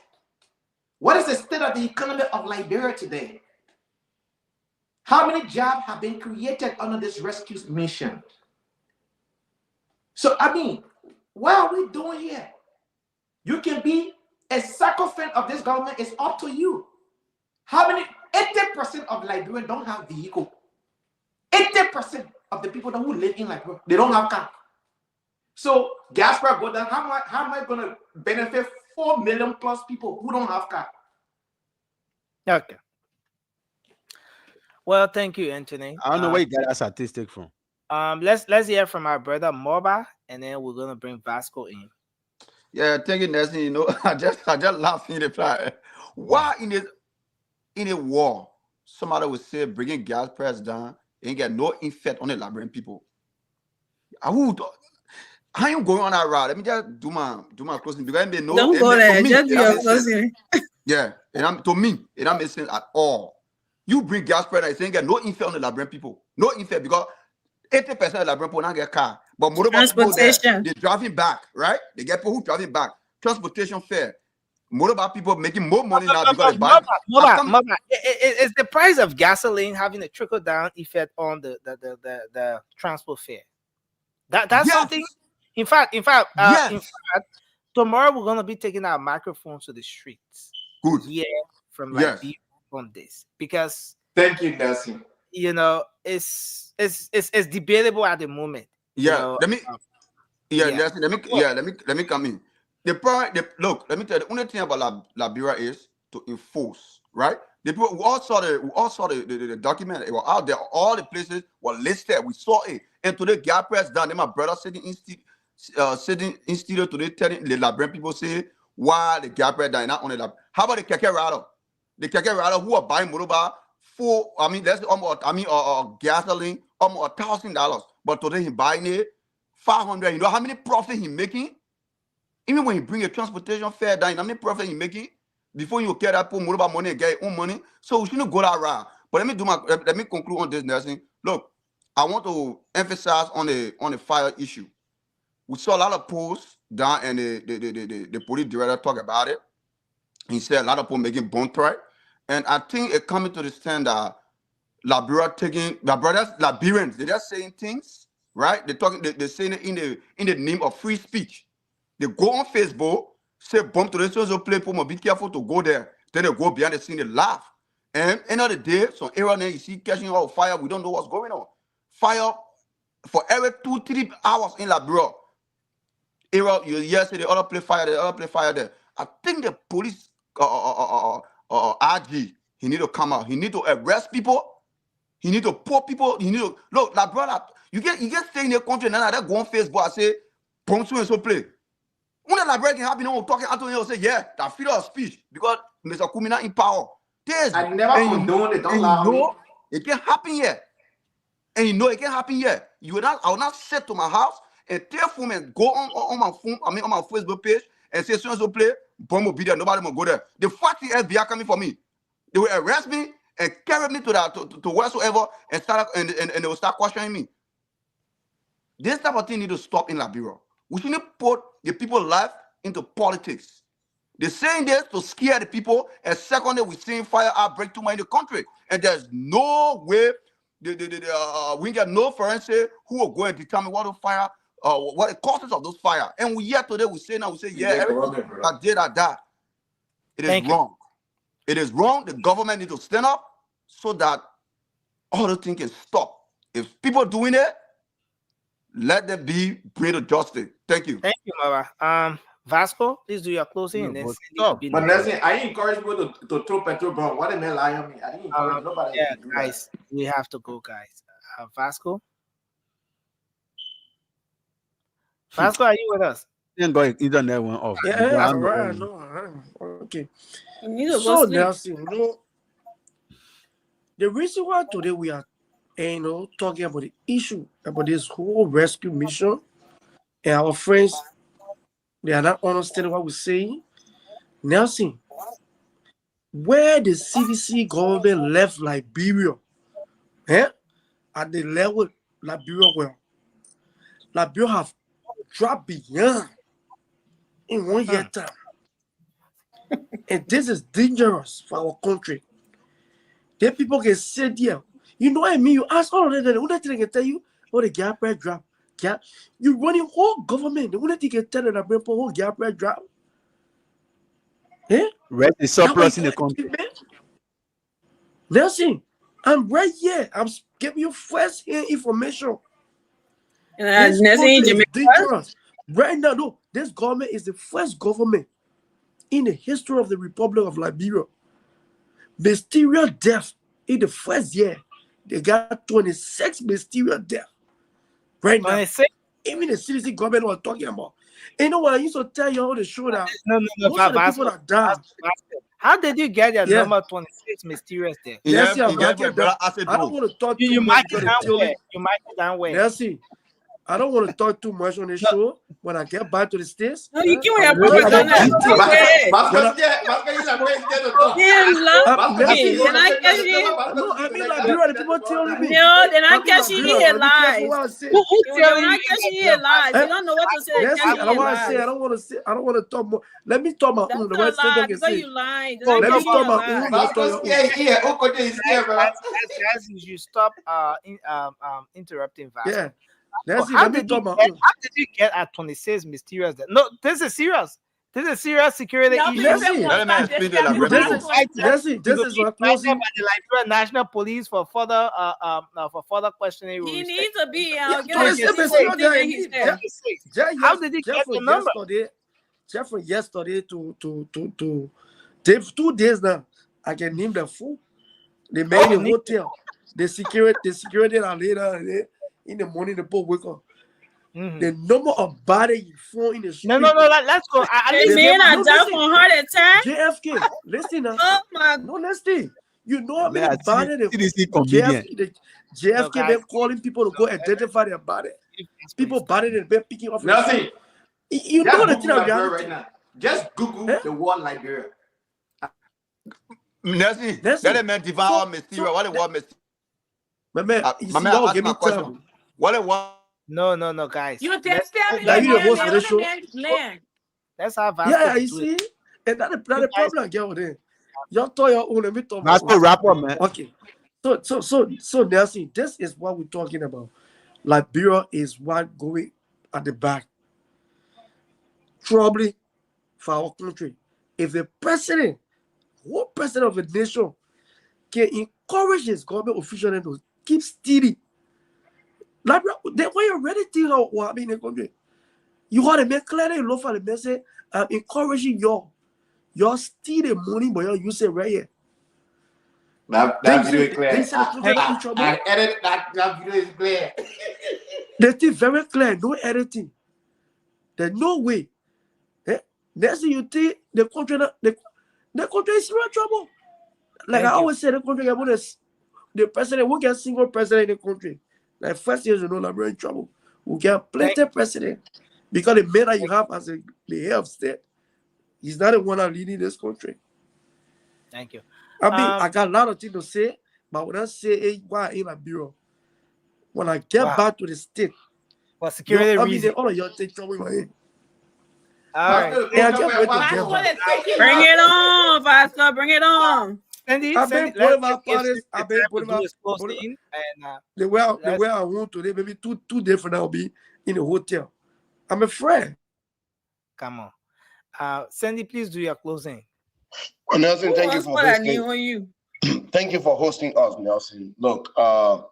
What is the state of the economy of Liberia today? How many jobs have been created under this rescue mission? So, what are we doing here? You can be a sycophant of this government. It's up to you. How many? 80% of Liberians don't have vehicle. 80% of the people who live in Liberia, they don't have car. So gas price go down. How am I going to benefit 4 million plus people who don't have car? Okay. Well, thank you, Anthony. I don't know where you got that statistic from. Let's hear from our brother Moba, and then we're gonna bring Vasco in. Yeah, thank you, Nelson. You know, I just laughing in the fly. Why in a war, somebody would say bringing gas price down and get no effect on the Liberian people? How you going on that route? Let me just do my closing because they know. Don't go there. Just do your closing. Yeah, to me, it don't make sense at all. You bring gas price and saying get no effect on the Liberian people. No effect because 80% of the Liberian people not get car. But more transportation, they're driving back, right? They get people who driving back. Transportation fare. More about people making more money now because they buy. It's the price of gasoline having a trickle down effect on the transport fare. That's yes. Something. In fact, tomorrow we're gonna be taking our microphones to the streets. Good. Yeah, from like on this because. Thank you, Nelson. You know, it's debatable at the moment. Yeah, you know, let me come in. Look, let me tell you, the only thing about Liberia is to enforce, right? The people we all saw the document. It was out there. All the places were listed. We saw it. And today, gas price down. Then my brother sitting in studio today telling the Liberian people say why the gas price down. Not only that. How about the keke rider? The keke rider who are buying motorbike for gasoline almost $1,000. But today he buying it $500. You know how many profit he making? Even when he bring a transportation fare down, how many profit he making? Before you get that put more about money and get your own money. So we shouldn't go that route. But let me conclude on this, Nelson. Look, I want to emphasize on the fire issue. We saw a lot of posts down and the police director talk about it. He said a lot of people making bone threat. And I think it coming to the stand that Liberia taking my brothers, Liberians, they're just saying things, right? They're saying it in the name of free speech. They go on Facebook, say bomb to the social play, people be careful to go there. Then they go behind the scene, they laugh. And end of the day, some area there you see catching all fire, we don't know what's going on. Fire for every 2-3 hours in Liberia. Area, you say the other play fire there, I think the police RG, he need to come out. He need to arrest people. He need to put people. He need to look like brother. You get stay in the country and then go on Facebook and say, "Bomb so and so play." When the Liberia can happen, on talking Anthony will say, "Yeah, that freedom of speech because Mr. Kumina in power." I never condone it. Don't lie. It can't happen yet, and you know it can't happen yet. I will not sit to my house and tell phone and go on my phone. I mean on my Facebook page and say, "So and so play." Bomb will be there. Nobody will go there. The fact the FBI coming for me, they will arrest me and carry me to whatsoever and they will start questioning me. This type of thing need to stop in Liberia. We shouldn't put the people's life into politics. They're saying this to scare the people, and secondly, we're seeing fire outbreak too much in the country, and there's no way we get no forensic who will go and determine what the fire. What the causes of those fire, and we yet today we say everything that did at that. It is wrong. It is wrong. The government need to stand up so that all the things can stop. If people doing it, let them be bring to justice. Thank you. Thank you, Mara. Vasco, please do your closing. But listen, I encourage people to throw petrol bomb. What did they lie on me? I didn't encourage nobody. Yeah, guys, we have to go, guys. Vasco. Vasco, are you with us? Either that went off. Yeah, right. No, okay. So Nelson, the reason why today we are, talking about the issue about this whole rescue mission, and our friends, they are not understanding what we're saying. Nelson, where the CDC government left Liberia, at the level Liberia were, Liberia have drop beyond in 1 year time. And this is dangerous for our country. Then people can sit there. You know what I mean? You ask all of them, the only thing they can tell you, the gap rate drop. You running whole government. The only thing you can tell them that bring whole gap rate drop. Rest is surplus in the country. Nelson, I'm right here. I'm giving you first-hand information. And This Nelson, country is Jamaica. dangerous. Right now, no, this government is the first government in the history of the Republic of Liberia. Mysterious death in the first year. They got 26 mysterious deaths. Right now. 26? Even the CDC government was talking about. And you know what I used to tell you on the show that No, most of the people that died. How did you get your Yeah. number 26 mysterious there? Nancy, I'm Yeah, not getting that. acid I don't bro. want to talk You too mark much it because down the theory. where? You mark it down where? Nancy, I don't want to talk too much on the show. When I get back to the States, No, you can't I'm have really problems on that. about to Okay. Nancy, Then I catch you. no, I mean Liberia, the people telling me. No, then I I mean catch you Liberia, here but be careful live. what I say. When I catch you here live, you don't know what to say. Nancy, Catch I you don't here want to say. I live. don't want to say. I don't want to talk more. Let me talk my That's own. The not way Satan lie can because say. you lying. Then No, I Let no, me catch you here talk my own. live. You talk your own. Guys, you stop interrupting Vasco. Yeah. So Nancy, how let me did you talk my get? own. How did you get at 26 mysterious? No, this is serious. This is a serious security No, issue. Nancy, Let me explain the You this be is invited. Nancy. You This will is be my invited closing. by the Liberian National Police for further questioning. He with needs respect. to be. Yeah, Give to him the same 26. mysterious everything that he's he there. 26. How did you get the number? From yesterday to 2 days now. I can name the fool. They made you the need hotel. The security are later in the morning. The boat wake up. The number of bodies you found in the street. No. Let's go. At The least man give I me. died from heart attack. JFK. Listen now. Oh my. No, listen. You know how Man, many I bodies CDC comedian. JFK No, guys. been calling people to go identify their body. People body they've been picking off. Nothing. You Just know the Google thing of Liberia reality. right now. Just Google the word Liberia. Nancy, Nancy, that man devour mysterious. What the word mysterious? My man, you My see, man, y'all ask give my me question. trouble. What the word? No, guys. You just tell me Now you the your host of the show. land. Let's have Vasco Yeah, to you do see, it. and that's the You guys, problem I get with it. Y'all thought your own, let me talk my Vasco own. rapper, man. Okay, so Nancy, this is what we're talking about. Liberia is what going at the back. Probably for our country. If the president, one president of a nation, can encourage his government officials to keep steady. Liberia, then when you already think how what happening in the country, you got to make clear you look for the message. I'm encouraging y'all steal the money, but y'all use it right here. That video is clear. They say the country in trouble. I edit that video is clear. They think very clear, no editing. There's no way. Next thing you think the country is in real trouble. Like I always say, the country the president won't get a single president in the country. Like first years, you know, like we're in trouble. We'll get plenty president because the man that you have as the head of state, he's not the one that leading this country. Thank you. I mean, I got a lot of things to say, but when I say why in a bureau, when I get back to the state, for security reasons, all of y'all take trouble in my head. All right. Bring it on, Vasco. Bring it on. I've been putting my parties. I've been putting my the way I want today, maybe two different. I'll be in a hotel. I'm a friend. Come on, Sandy, please do your closing. Well, Nelson, thank you for hosting. You. Thank you for hosting us, Nelson. Look, I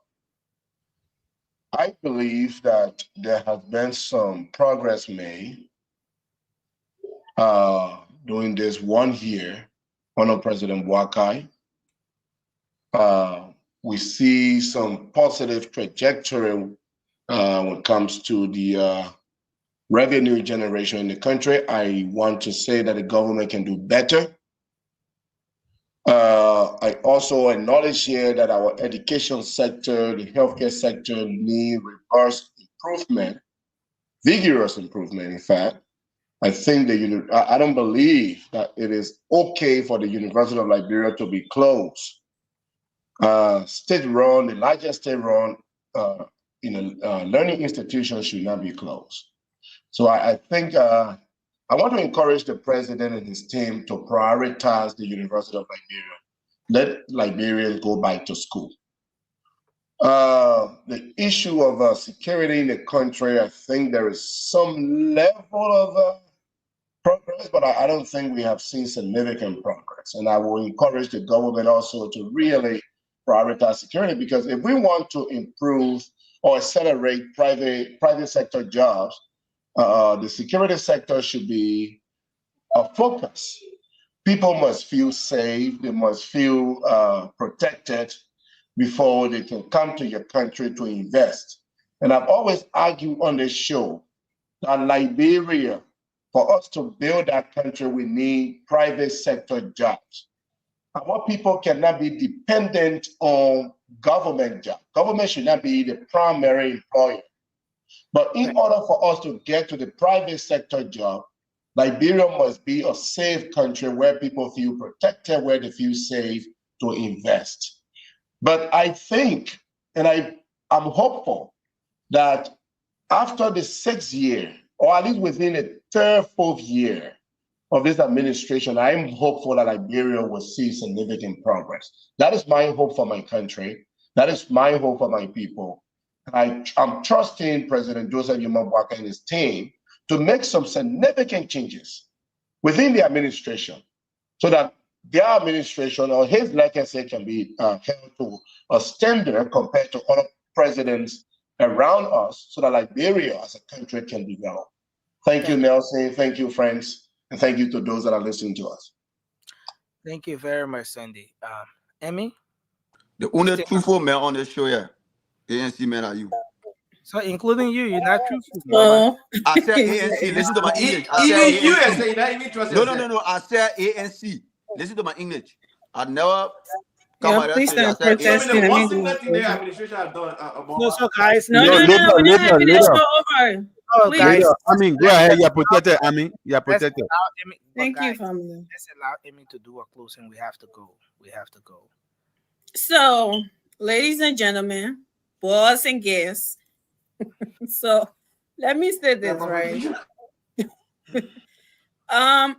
believe that there has been some progress made during this 1 year under President Boakai. We see some positive trajectory when it comes to the revenue generation in the country. I want to say that the government can do better. I also acknowledge here that our education sector, the healthcare sector, need rigorous improvement, vigorous improvement, in fact. I think I don't believe that it is okay for the University of Liberia to be closed. State-run, the largest state-run learning institutions should not be closed. So I think I want to encourage the president and his team to prioritize the University of Liberia. Let Liberians go back to school. The issue of security in the country, I think there is some level of progress, but I don't think we have seen significant progress. And I will encourage the government also to really prioritize security, because if we want to improve or accelerate private sector jobs, the security sector should be a focus. People must feel safe, they must feel protected before they can come to your country to invest. And I've always argued on this show that Liberia, for us to build that country, we need private sector jobs. Our people cannot be dependent on government jobs. Government should not be the primary employer. But in order for us to get to the private sector job, Liberia must be a safe country where people feel protected, where they feel safe to invest. But I think, and I'm hopeful that after the 6th year, or at least within the 3rd, 4th year of this administration, I am hopeful that Liberia will see significant progress. That is my hope for my country. That is my hope for my people. And I'm trusting President Joseph Jomo Boakai and his team to make some significant changes within the administration so that their administration or his legacy can be held to a standard compared to other presidents around us, so that Liberia as a country can develop. Thank you, Nelson. Thank you, friends. And thank you to those that are listening to us. Thank you very much, Sandy. Emmy? The only truthful man on this show, yeah. ANC man are you. So including you, you're not truthful. No. I said ANC. Listen to my English. Even you are saying that, even trust yourself. No. I said ANC. Listen to my English. I never please don't protest. The most important thing the administration has done no, so guys, no. We're not having this show over. Oh, guys, I mean, go ahead. You're protected. I mean, you're protected. Thank you, family. Let's allow Emmy to do a closing. We have to go. So, ladies and gentlemen, boys and guests. So, let me say this, right? Our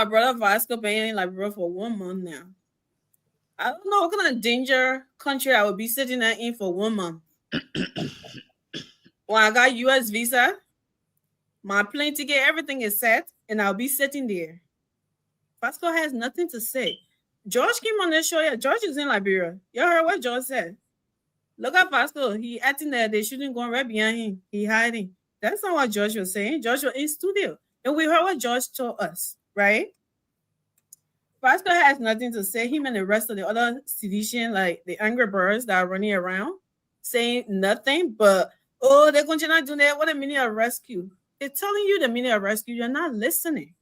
brother Vasco been in Liberia for 1 month now. I don't know what kind of danger country I would be sitting in for 1 month. When I got U.S. visa, my plane ticket, everything is set, and I'll be sitting there. Vasco has nothing to say. George came on the show. Yeah, George is in Liberia. You heard what George said. Look at Vasco. He acting there. They shouldn't go right behind him. He hiding. That's not what George was saying. George was in studio. And we heard what George told us, right? Vasco has nothing to say. Him and the rest of the other sedition, like the Angry Birds that are running around, saying nothing but, oh, they're going to not do that. What a meaning of rescue. They're telling you the meaning of rescue. You're not listening.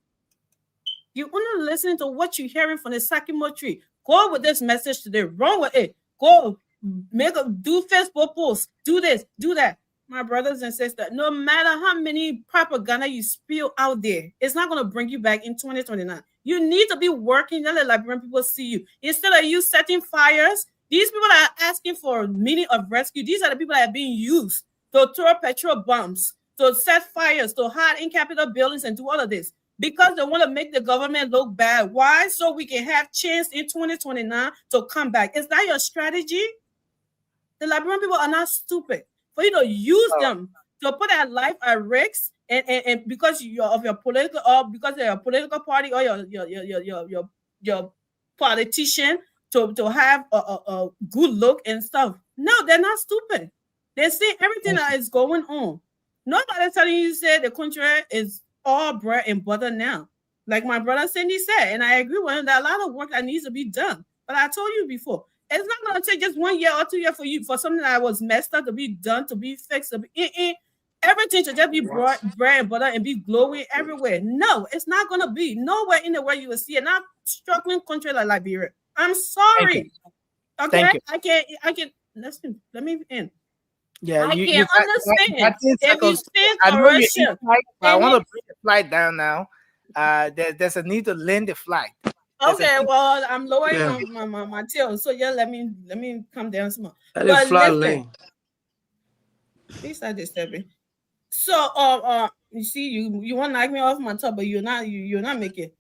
You're only listening to what you're hearing from the Sakimo tree. Go with this message today. Run with it. Go do Facebook posts. Do this, do that. My brothers and sisters, no matter how many propaganda you spill out there, it's not going to bring you back in 2029. You need to be working. Let the Liberian people see you. Instead of you setting fires, these people that are asking for meaning of rescue, these are the people that are being used to throw petrol bombs, to set fires, to hide in Capitol buildings and do all of this because they want to make the government look bad. Why? So we can have chance in 2029 to come back. Is that your strategy? The Liberian people are not stupid. For you to use them to put their life at risk, and because of your political, or because of your political party or your politician to have a good look and stuff. No, they're not stupid. They see everything that is going on. Nobody telling you say the country is all bread and butter now. Like my brother Cindy said, and I agree with him that a lot of work that needs to be done. But I told you before, it's not going to take just 1 year or 2 years for something that was messed up to be done, to be fixed, to be everything should just be bread and butter and be glowing everywhere. No, it's not going to be. Nowhere in the world you will see it. Not struggling country like Liberia. I'm sorry. Okay, I can listen. Let me end. Yeah, I can't understand. If you stand correction, I want to bring the flight down now. There's a need to land the flight. Okay, well, I'm lowering my tail, so yeah, let me come down small. But fly lane. Please start disturbing. So, you see, you want to knock me off my top, but you're not making.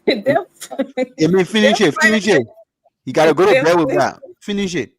Finish it. You gotta go to bed with that. Finish it.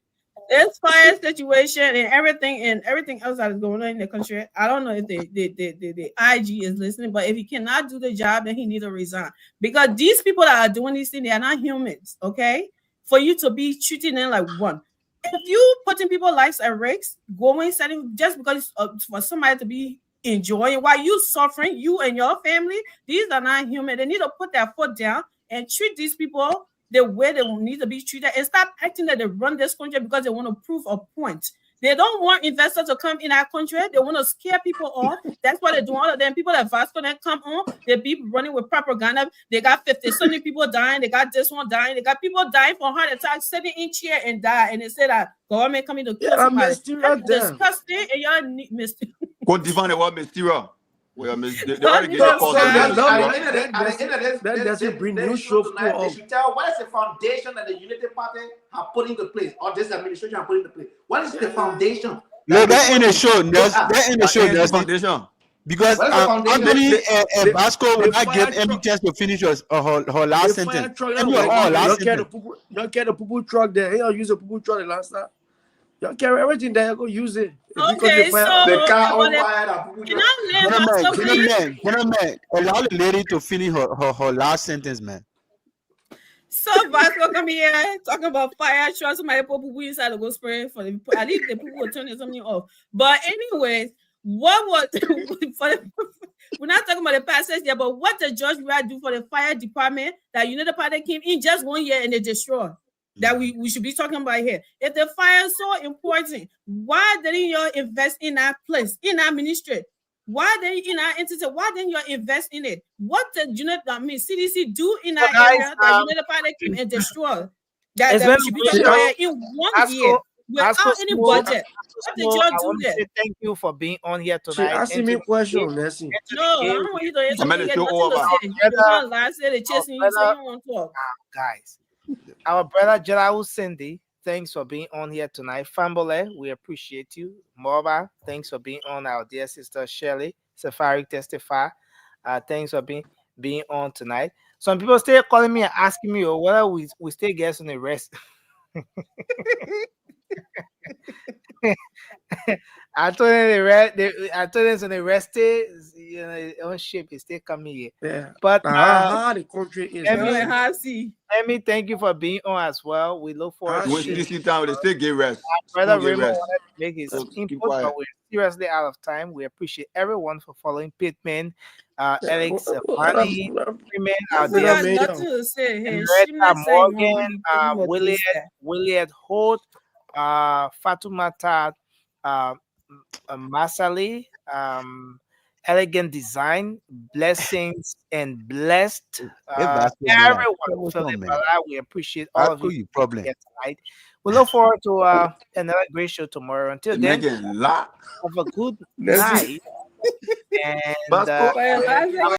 This fire situation and everything else that is going on in the country. I don't know if the IG is listening, but if he cannot do the job, then he needs to resign. Because these people that are doing these things, they are not humans, okay? For you to be treating them like one. If you putting people's lives at risk, going setting just because for somebody to be enjoying while you suffering, you and your family, these are not human. They need to put their foot down and treat these people the way they need to be treated and stop acting that they run this country because they want to prove a point. They don't want investors to come in our country. They want to scare people off. That's what they do. All of them people at Vasco that come on, they be running with propaganda. They got 50, 70 people dying. They got this one dying. They got people dying from heart attacks, sitting in chair and die. And they say that government coming to kill somebody. That's disgusting. And y'all need Mr. Côte d'Ivoire, what Mysterio? Well, That doesn't bring new show. They should tell what is the foundation that the Unity Party have put into place, or this administration have put into place. What is the foundation? No, that ain't a show. That ain't a show. That's foundation. Because Anthony and Vasco will not give any chance to finish her last sentence. Y'all carry the poo truck there. Y'all use a poo truck the last time. Y'all carry everything there. Go use it. Okay, so the car on fire. Gentlemen, allow the lady to finish her last sentence, man. So Vasco come here talking about fire truck. Somebody put poo inside to go spray for the. At least the people will turn something off. But anyways, what was we're not talking about the passage here, but what the judge will do for the fire department that United Party came in just 1 year and they destroyed? That we should be talking about here. If the fire is so important, why didn't you invest in that place, in that ministry? Why didn't you in our entity? Why didn't you invest in it? What did CDC do in that area that United Party came and destroy? That we should be talking about in 1 year without any budget. What did you do there? Thank you for being on here She tonight. asking me a question, Nancy. No, I don't want you to answer. Guys. Our brother Jalawu Cindy, thanks for being on here tonight. Fambole, we appreciate you. Morba, thanks for being on. Our dear sister Shelley, Safari Testify, thanks for being on tonight. Some people still calling me and asking me whether we still get on the rest. I told them the rest is, you know, on ship is still coming here. Yeah. But the country is. Let me thank you for being on as well. We look forward to this time. They still get rest. Brother Raymond wanted to make his input, but we're seriously out of time. We appreciate everyone for following Pittman, Alex, Fanny, Freeman, our dear Morgan, Williard Holt, Fatumata Masali, Elegant Design, Blessings and Blessed. Everyone, we appreciate all of you here tonight. We look forward to another great show tomorrow. Until then, have a good night. And